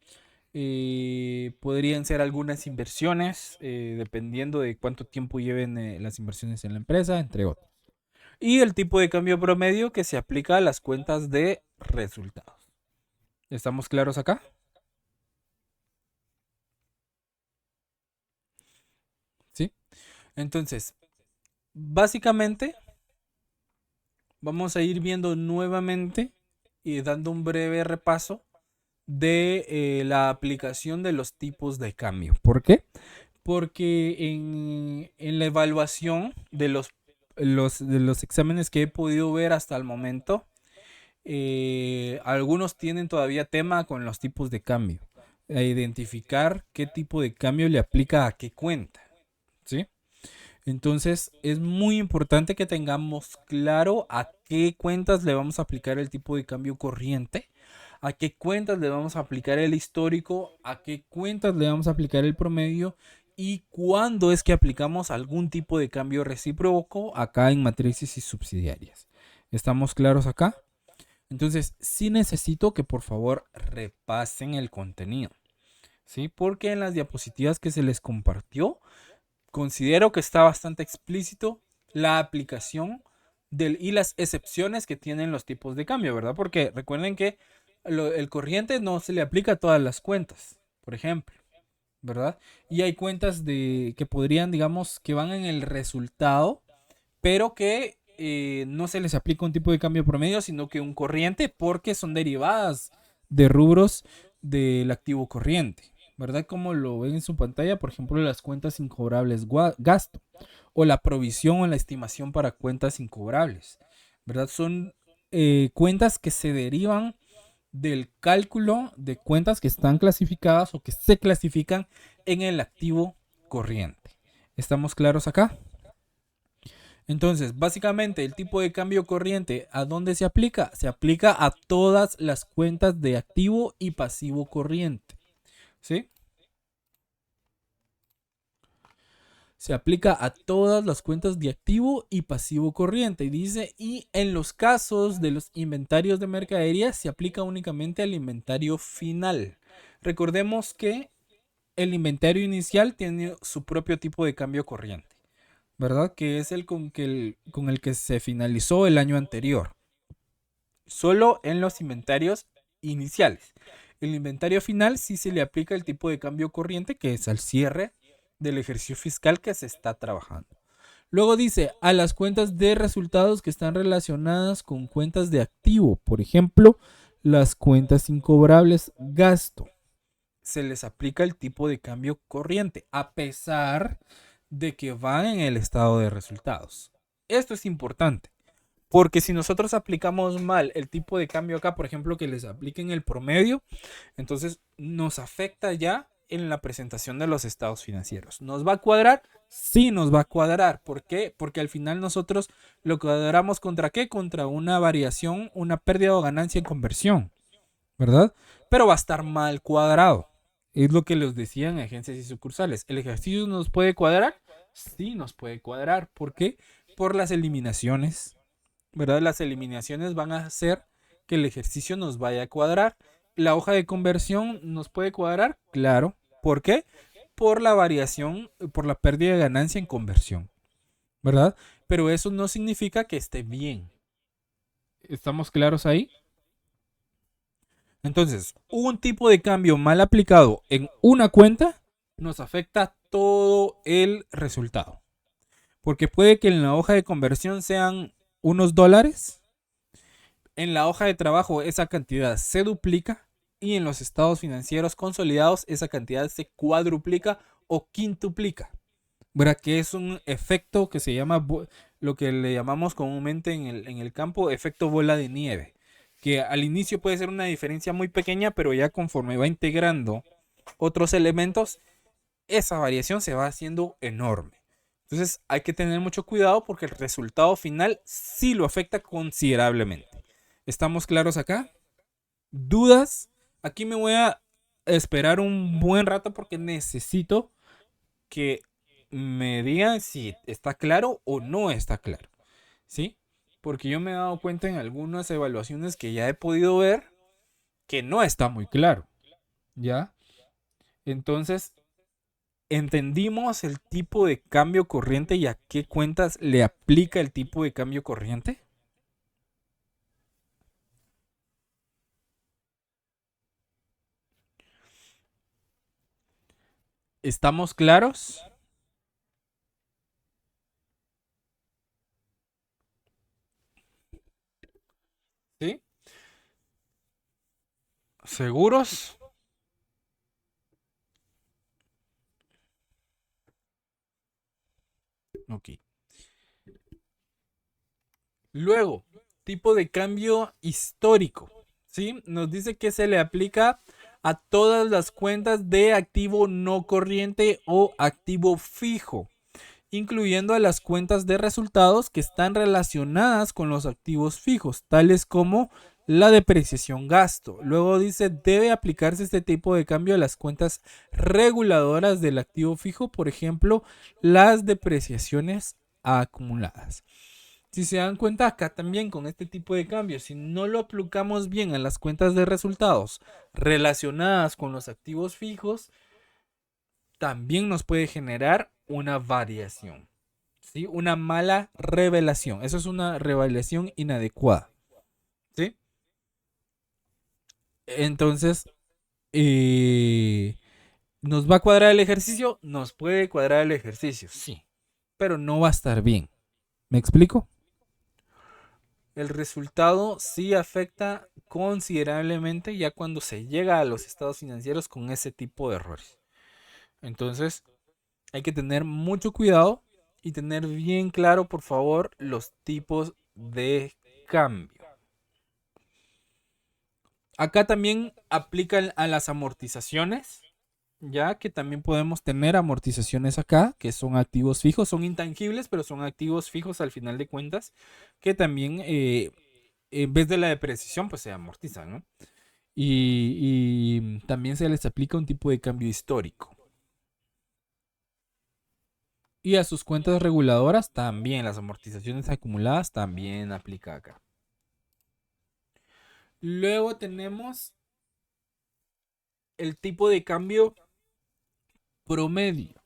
Podrían ser algunas inversiones, dependiendo de cuánto tiempo lleven las inversiones en la empresa, entre otros. Y el tipo de cambio promedio que se aplica a las cuentas de resultados. ¿Estamos claros acá? Entonces, básicamente, vamos a ir viendo nuevamente y dando un breve repaso de la aplicación de los tipos de cambio. ¿Por qué? Porque en la evaluación de los exámenes que he podido ver hasta el momento, algunos tienen todavía tema con los tipos de cambio. A identificar qué tipo de cambio le aplica a qué cuenta. ¿Sí? Entonces es muy importante que tengamos claro a qué cuentas le vamos a aplicar el tipo de cambio corriente, a qué cuentas le vamos a aplicar el histórico, a qué cuentas le vamos a aplicar el promedio y cuándo es que aplicamos algún tipo de cambio recíproco acá en matrices y subsidiarias. ¿Estamos claros acá? Entonces sí necesito que por favor repasen el contenido, ¿sí? Porque en las diapositivas que se les compartió considero que está bastante explícito la aplicación y las excepciones que tienen los tipos de cambio, ¿verdad? Porque recuerden que el corriente no se le aplica a todas las cuentas, por ejemplo, ¿verdad? Y hay cuentas que podrían, digamos, que van en el resultado, pero que no se les aplica un tipo de cambio promedio, sino que un corriente porque son derivadas de rubros del activo corriente, ¿verdad? Como lo ven en su pantalla, por ejemplo, las cuentas incobrables gasto o la provisión o la estimación para cuentas incobrables, ¿verdad? Son cuentas que se derivan del cálculo de cuentas que están clasificadas o que se clasifican en el activo corriente. ¿Estamos claros acá? Entonces, básicamente el tipo de cambio corriente, ¿a dónde se aplica? Se aplica a todas las cuentas de activo y pasivo corriente. ¿Sí? Se aplica a todas las cuentas de activo y pasivo corriente. Y dice, y en los casos de los inventarios de mercadería se aplica únicamente al inventario final. Recordemos que el inventario inicial tiene su propio tipo de cambio corriente, ¿verdad? Que es el con el que se finalizó el año anterior. Solo en los inventarios iniciales. El inventario final sí se le aplica el tipo de cambio corriente, que es al cierre del ejercicio fiscal que se está trabajando. Luego dice, a las cuentas de resultados que están relacionadas con cuentas de activo, por ejemplo, las cuentas incobrables gasto, se les aplica el tipo de cambio corriente, a pesar de que van en el estado de resultados. Esto es importante, porque si nosotros aplicamos mal el tipo de cambio acá, por ejemplo, que les apliquen el promedio, entonces nos afecta ya en la presentación de los estados financieros. ¿Nos va a cuadrar? Sí, nos va a cuadrar. ¿Por qué? Porque al final nosotros lo cuadramos contra qué? Contra una variación, una pérdida o ganancia en conversión, ¿verdad? Pero va a estar mal cuadrado. Es lo que les decían agencias y sucursales. ¿El ejercicio nos puede cuadrar? Sí, nos puede cuadrar. ¿Por qué? Por las eliminaciones, ¿verdad? Las eliminaciones van a hacer que el ejercicio nos vaya a cuadrar. ¿La hoja de conversión nos puede cuadrar? Claro. ¿Por qué? Por la variación, por la pérdida de ganancia en conversión, ¿verdad? Pero eso no significa que esté bien. ¿Estamos claros ahí? Entonces, un tipo de cambio mal aplicado en una cuenta nos afecta todo el resultado. Porque puede que en la hoja de conversión sean unos dólares, en la hoja de trabajo esa cantidad se duplica y en los estados financieros consolidados esa cantidad se cuadruplica o quintuplica. ¿Verdad? Que es un efecto que se llama, lo que le llamamos comúnmente en el campo, efecto bola de nieve. Que al inicio puede ser una diferencia muy pequeña, pero ya conforme va integrando otros elementos, esa variación se va haciendo enorme. Entonces hay que tener mucho cuidado porque el resultado final sí lo afecta considerablemente. ¿Estamos claros acá? ¿Dudas? Aquí me voy a esperar un buen rato porque necesito que me digan si está claro o no está claro. ¿Sí? Porque yo me he dado cuenta en algunas evaluaciones que ya he podido ver que no está muy claro. ¿Ya? Entonces, ¿entendimos el tipo de cambio corriente y a qué cuentas le aplica el tipo de cambio corriente? ¿Estamos claros? ¿Seguros? Ok. Luego, tipo de cambio histórico. ¿Sí? Nos dice que se le aplica a todas las cuentas de activo no corriente o activo fijo, incluyendo a las cuentas de resultados que están relacionadas con los activos fijos, tales como la depreciación gasto. Luego dice, debe aplicarse este tipo de cambio a las cuentas reguladoras del activo fijo, por ejemplo, las depreciaciones acumuladas. Si se dan cuenta acá también con este tipo de cambios, si no lo aplicamos bien a las cuentas de resultados relacionadas con los activos fijos, también nos puede generar una variación, ¿sí? Una mala revelación. Eso es una revelación inadecuada, ¿sí? Entonces, ¿nos va a cuadrar el ejercicio? Nos puede cuadrar el ejercicio, sí, pero no va a estar bien. ¿Me explico? El resultado sí afecta considerablemente ya cuando se llega a los estados financieros con ese tipo de errores. Entonces, hay que tener mucho cuidado y tener bien claro, por favor, los tipos de cambio. Acá también aplican a las amortizaciones, ya que también podemos tener amortizaciones acá, que son activos fijos, son intangibles, pero son activos fijos al final de cuentas, que también en vez de la depreciación, pues se amortizan, ¿no? Y también se les aplica un tipo de cambio histórico. Y a sus cuentas reguladoras también, las amortizaciones acumuladas también aplica acá. Luego tenemos el tipo de cambio promedio,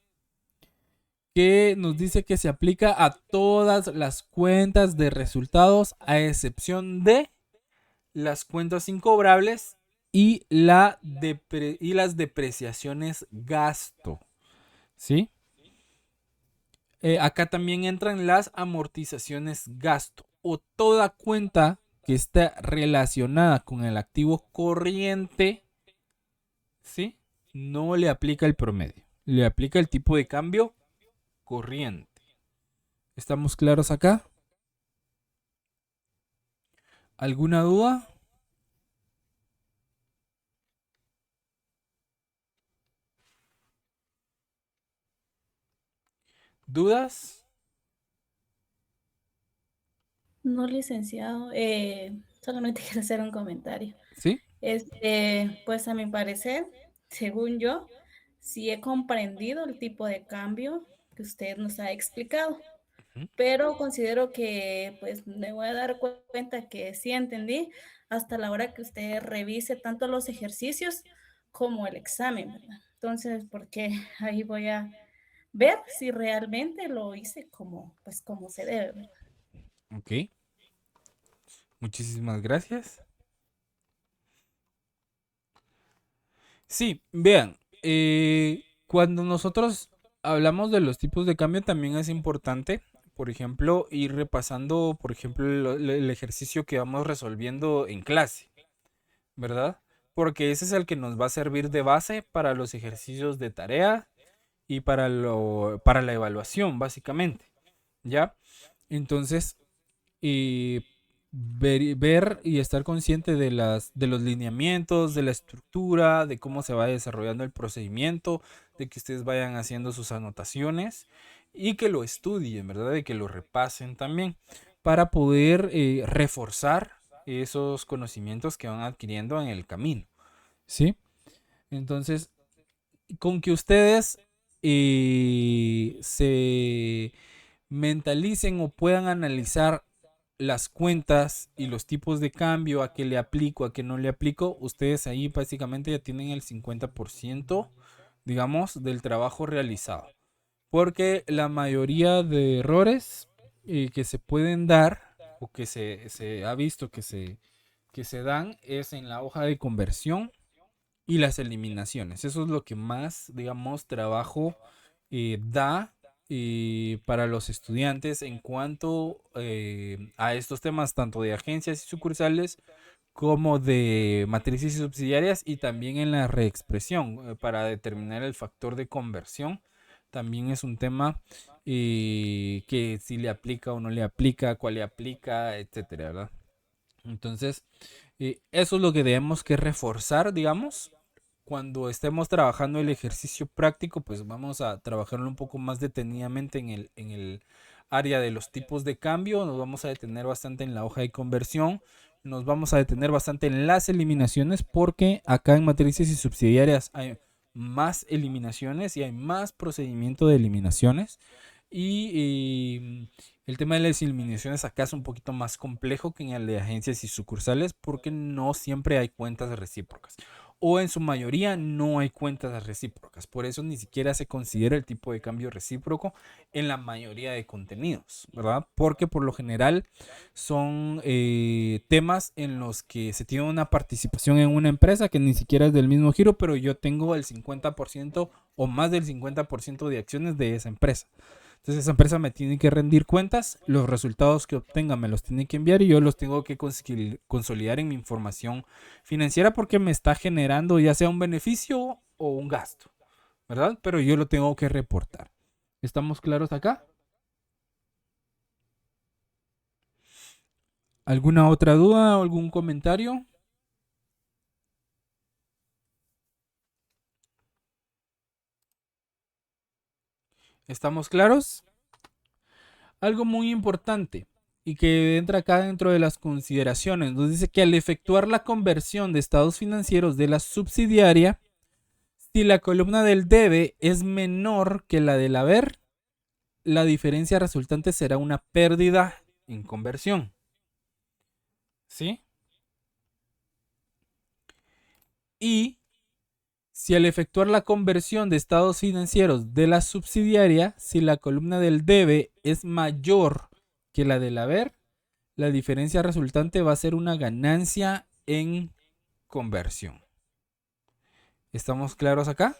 que nos dice que se aplica a todas las cuentas de resultados, a excepción de las cuentas incobrables y las depreciaciones gasto. ¿Sí? Acá también entran las amortizaciones gasto o toda cuenta que está relacionada con el activo corriente, ¿sí? No le aplica el promedio, le aplica el tipo de cambio corriente. ¿Estamos claros acá? ¿Alguna duda? ¿Dudas? No, licenciado, solamente quiero hacer un comentario. ¿Sí? Pues a mi parecer, según yo, sí he comprendido el tipo de cambio que usted nos ha explicado, Ujú. pero considero que pues me voy a dar cuenta que sí entendí hasta la hora que usted revise tanto los ejercicios como el examen, ¿verdad? Entonces, porque ahí voy a ver si realmente lo hice como, pues como se debe, ¿verdad? Ok. Muchísimas gracias. Sí, vean, cuando nosotros hablamos de los tipos de cambio también es importante, por ejemplo, ir repasando, por ejemplo, el ejercicio que vamos resolviendo en clase, ¿verdad? Porque ese es el que nos va a servir de base para los ejercicios de tarea y para la evaluación, básicamente, ¿ya? Entonces, ver y estar consciente de los lineamientos, de la estructura, de cómo se va desarrollando el procedimiento, de que ustedes vayan haciendo sus anotaciones y que lo estudien, ¿verdad? De que lo repasen también para poder reforzar esos conocimientos que van adquiriendo en el camino, ¿sí? Entonces, con que ustedes se mentalicen o puedan analizar las cuentas y los tipos de cambio, a qué le aplico, a qué no le aplico, ustedes ahí básicamente ya tienen el 50%, digamos, del trabajo realizado. Porque la mayoría de errores que se pueden dar o que se ha visto que se dan es en la hoja de conversión y las eliminaciones. Eso es lo que más, digamos, trabajo da para los estudiantes en cuanto a estos temas, tanto de agencias y sucursales como de matrices subsidiarias y también en la reexpresión para determinar el factor de conversión. También es un tema que si le aplica o no le aplica, cuál le aplica, etcétera, ¿verdad? Entonces, eso es lo que debemos que reforzar, digamos. Cuando estemos trabajando el ejercicio práctico, pues vamos a trabajarlo un poco más detenidamente en el área de los tipos de cambio. Nos vamos a detener bastante en la hoja de conversión. Nos vamos a detener bastante en las eliminaciones porque acá en matrices y subsidiarias hay más eliminaciones y hay más procedimiento de eliminaciones. Y el tema de las eliminaciones acá es un poquito más complejo que en el de agencias y sucursales porque no siempre hay cuentas recíprocas o en su mayoría no hay cuentas recíprocas. Por eso ni siquiera se considera el tipo de cambio recíproco en la mayoría de contenidos, ¿verdad? Porque por lo general son temas en los que se tiene una participación en una empresa que ni siquiera es del mismo giro, pero yo tengo el 50% o más del 50% de acciones de esa empresa. Entonces esa empresa me tiene que rendir cuentas, los resultados que obtenga me los tiene que enviar y yo los tengo que consolidar en mi información financiera porque me está generando ya sea un beneficio o un gasto, ¿verdad? Pero yo lo tengo que reportar. ¿Estamos claros acá? ¿Alguna otra duda o algún comentario? ¿Estamos claros? Algo muy importante y que entra acá dentro de las consideraciones. Nos dice que al efectuar la conversión de estados financieros de la subsidiaria, si la columna del debe es menor que la del haber, la diferencia resultante será una pérdida en conversión. ¿Sí? Y si al efectuar la conversión de estados financieros de la subsidiaria, si la columna del debe es mayor que la del haber, la diferencia resultante va a ser una ganancia en conversión. ¿Estamos claros acá?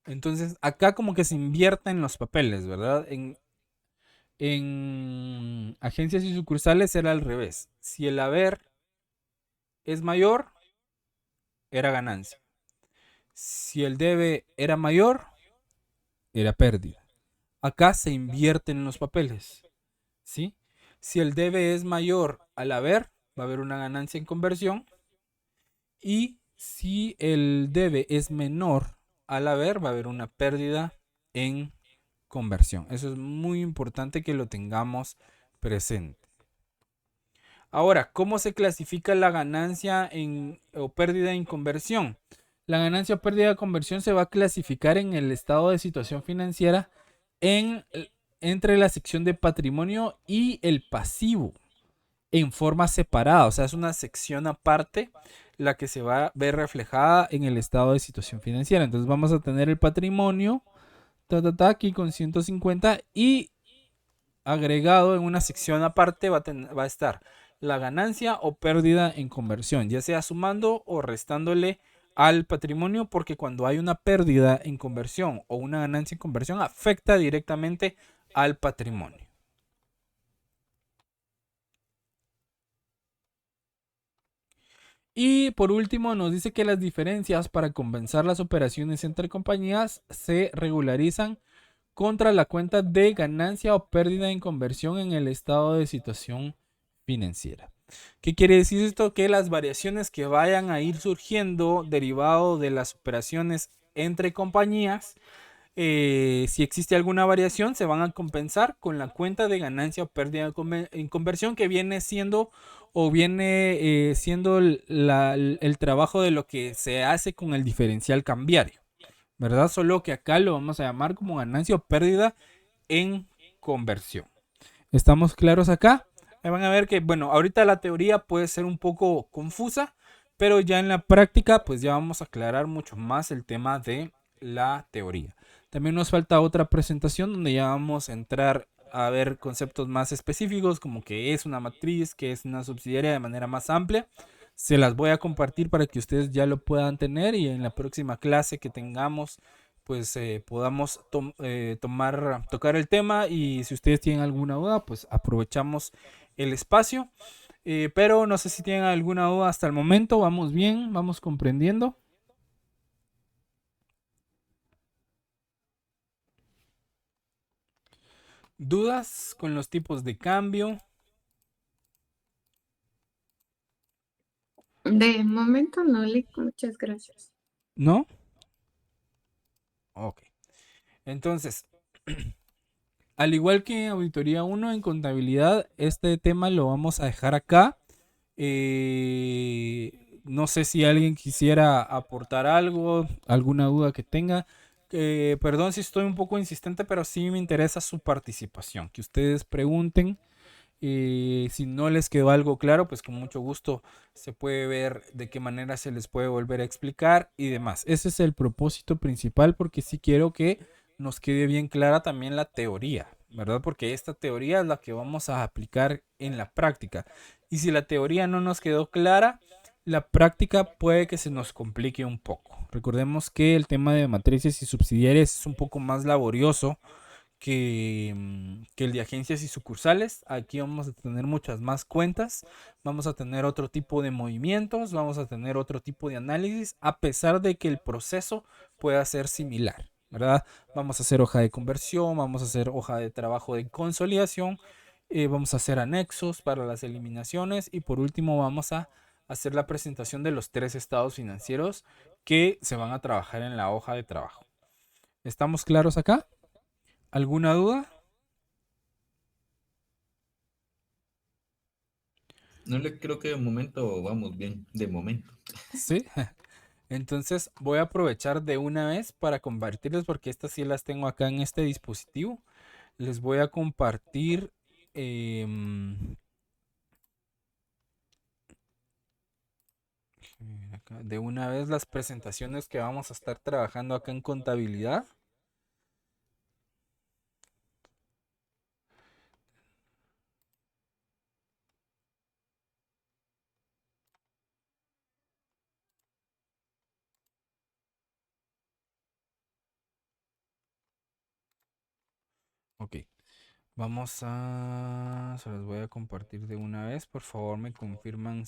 Entonces, acá como que se invierta en los papeles, ¿verdad? En agencias y sucursales era al revés. Si el haber es mayor, era ganancia. Si el debe era mayor, era pérdida. Acá se invierten los papeles, ¿sí? Si el debe es mayor al haber, va a haber una ganancia en conversión. Y si el debe es menor al haber, va a haber una pérdida en conversión. Eso es muy importante que lo tengamos presente. Ahora, ¿cómo se clasifica la ganancia o pérdida en conversión? La ganancia o pérdida de conversión se va a clasificar en el estado de situación financiera entre la sección de patrimonio y el pasivo en forma separada. O sea, es una sección aparte la que se va a ver reflejada en el estado de situación financiera. Entonces vamos a tener el patrimonio aquí con 150 y agregado en una sección aparte va a estar la ganancia o pérdida en conversión, ya sea sumando o restándole al patrimonio, porque cuando hay una pérdida en conversión o una ganancia en conversión afecta directamente al patrimonio. Y por último nos dice que las diferencias para compensar las operaciones entre compañías se regularizan contra la cuenta de ganancia o pérdida en conversión en el estado de situación financiera. ¿Qué quiere decir esto? Que las variaciones que vayan a ir surgiendo derivado de las operaciones entre compañías, si existe alguna variación, se van a compensar con la cuenta de ganancia o pérdida en conversión que viene siendo el trabajo de lo que se hace con el diferencial cambiario, ¿verdad? Solo que acá lo vamos a llamar como ganancia o pérdida en conversión. ¿Estamos claros acá? Ahí van a ver que, bueno, ahorita la teoría puede ser un poco confusa, pero ya en la práctica, pues ya vamos a aclarar mucho más el tema de la teoría. También nos falta otra presentación donde ya vamos a entrar a ver conceptos más específicos, como qué es una matriz, qué es una subsidiaria de manera más amplia. Se las voy a compartir para que ustedes ya lo puedan tener y en la próxima clase que tengamos pues podamos tocar el tema, y si ustedes tienen alguna duda, pues aprovechamos el espacio. Pero no sé si tienen alguna duda hasta el momento. Vamos bien, vamos comprendiendo. ¿Dudas con los tipos de cambio? De momento no, Lick, muchas gracias. ¿No? Ok. Entonces, al igual que en Auditoría 1, en contabilidad, este tema lo vamos a dejar acá. No sé si alguien quisiera aportar algo, alguna duda que tenga. Perdón si estoy un poco insistente, pero sí me interesa su participación. Que ustedes pregunten. Si no les quedó algo claro, pues con mucho gusto se puede ver de qué manera se les puede volver a explicar y demás. Ese es el propósito principal, porque sí quiero que nos quede bien clara también la teoría, ¿verdad? Porque esta teoría es la que vamos a aplicar en la práctica. Y si la teoría no nos quedó clara, la práctica puede que se nos complique un poco. Recordemos que el tema de matrices y subsidiarias es un poco más laborioso que el de agencias y sucursales. Aquí vamos a tener muchas más cuentas, vamos a tener otro tipo de movimientos, vamos a tener otro tipo de análisis, a pesar de que el proceso pueda ser similar, ¿verdad? Vamos a hacer hoja de conversión, vamos a hacer hoja de trabajo de consolidación, vamos a hacer anexos para las eliminaciones, y por último vamos a hacer la presentación de los 3 estados financieros que se van a trabajar en la hoja de trabajo. ¿Estamos claros acá? ¿Alguna duda? No le creo que de momento vamos bien, de momento. Sí. Entonces voy a aprovechar de una vez para compartirles, porque estas sí las tengo acá en este dispositivo. Les voy a compartir de una vez las presentaciones que vamos a estar trabajando acá en contabilidad. Ok, se las voy a compartir de una vez. Por favor, me confirman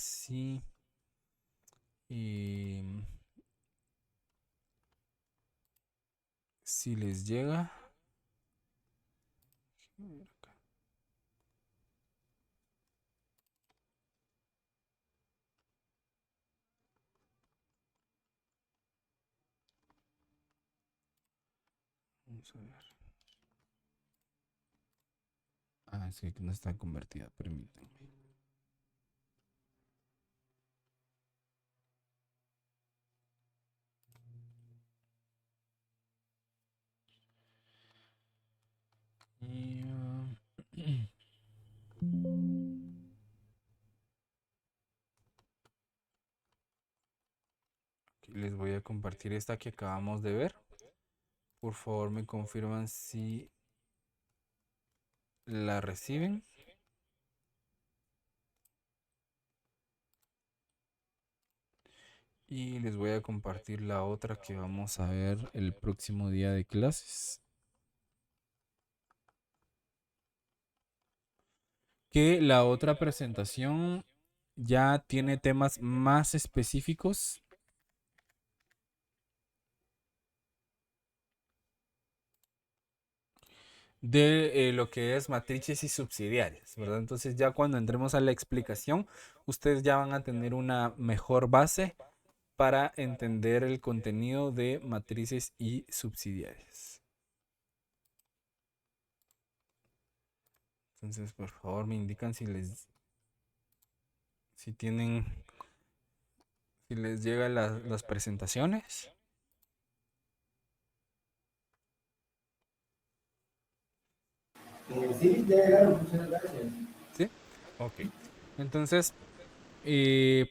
em, si les llega. Vamos a ver. Ah, es que no está convertida, permítanme. Aquí les voy a compartir esta que acabamos de ver. Por favor, me confirman si la reciben. Y les voy a compartir la otra que vamos a ver el próximo día de clases. Que la otra presentación ya tiene temas más específicos de lo que es matrices y subsidiarias, ¿verdad? Entonces ya cuando entremos a la explicación, ustedes ya van a tener una mejor base para entender el contenido de matrices y subsidiarias. Entonces, por favor, me indican si les llegan las presentaciones. Sí, ya llegaron, muchas gracias. ¿Sí? Ok. Entonces,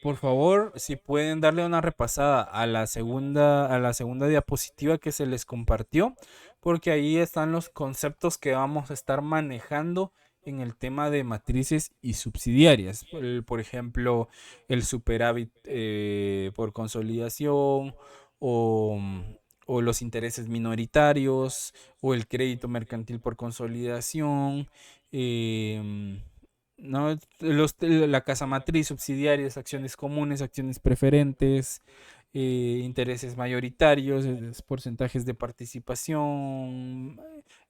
por favor, si pueden darle una repasada a la segunda diapositiva que se les compartió, porque ahí están los conceptos que vamos a estar manejando en el tema de matrices y subsidiarias. Por ejemplo, el superávit por consolidación, o o los intereses minoritarios, o el crédito mercantil por consolidación, ¿no? La casa matriz, subsidiarias, acciones comunes, acciones preferentes, intereses mayoritarios, porcentajes de participación,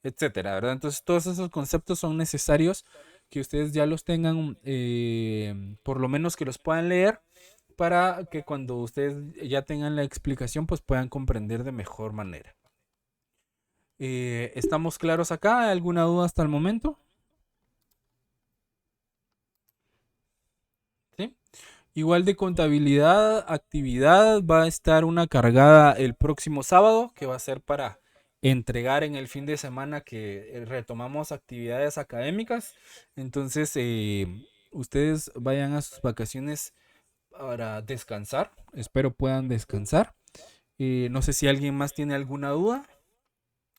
etcétera, ¿verdad? Entonces, todos esos conceptos son necesarios que ustedes ya los tengan, por lo menos que los puedan leer, para que cuando ustedes ya tengan la explicación, pues puedan comprender de mejor manera. ¿Estamos claros acá? ¿Alguna duda hasta el momento? ¿Sí? Igual de contabilidad, actividad, va a estar una cargada el próximo sábado, que va a ser para entregar en el fin de semana que retomamos actividades académicas. Entonces, ustedes vayan a sus vacaciones para descansar. Espero puedan descansar. No sé si alguien más tiene alguna duda,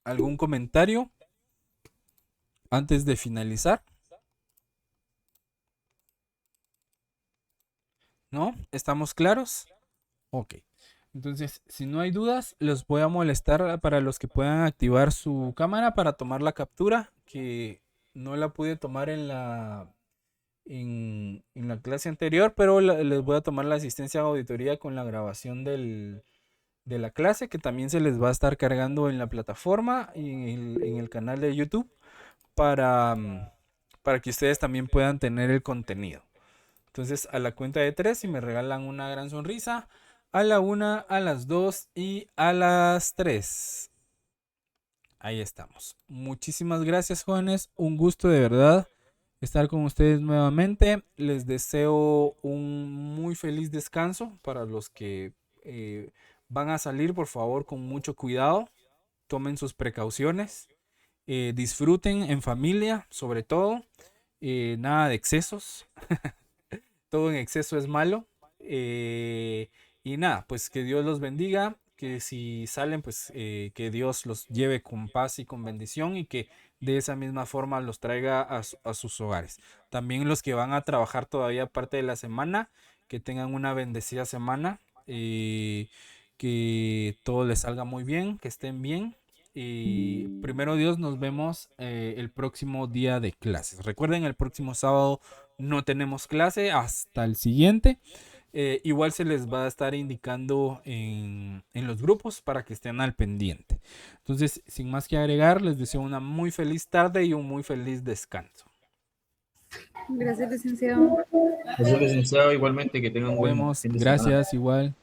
algún comentario antes de finalizar. ¿No? ¿Estamos claros? Ok. Entonces, si no hay dudas, los voy a molestar para los que puedan activar su cámara para tomar la captura, que no la pude tomar en la clase anterior, pero les voy a tomar la asistencia a auditoría con la grabación de la clase, que también se les va a estar cargando en la plataforma y en el canal de YouTube para que ustedes también puedan tener el contenido. Entonces, a la cuenta de 3, si me regalan una gran sonrisa, a la 1, a las 2 y a las 3. Ahí estamos. Muchísimas gracias, jóvenes. Un gusto de verdad estar con ustedes nuevamente. Les deseo un muy feliz descanso. Para los que van a salir, por favor, con mucho cuidado. Tomen sus precauciones. Disfruten en familia, sobre todo. Nada de excesos. Todo en exceso es malo. Y nada, pues que Dios los bendiga. Que si salen, pues que Dios los lleve con paz y con bendición, y que de esa misma forma los traiga a sus hogares. También los que van a trabajar todavía parte de la semana, que tengan una bendecida semana. Que todo les salga muy bien, que estén bien. Y primero Dios, nos vemos el próximo día de clases. Recuerden, el próximo sábado no tenemos clase hasta el siguiente. Igual se les va a estar indicando en los grupos para que estén al pendiente. Entonces, sin más que agregar, les deseo una muy feliz tarde y un muy feliz descanso. Gracias, licenciado. Gracias, licenciado. Igualmente que tengan un Nos buen vemos. fin de semana. Gracias, igual.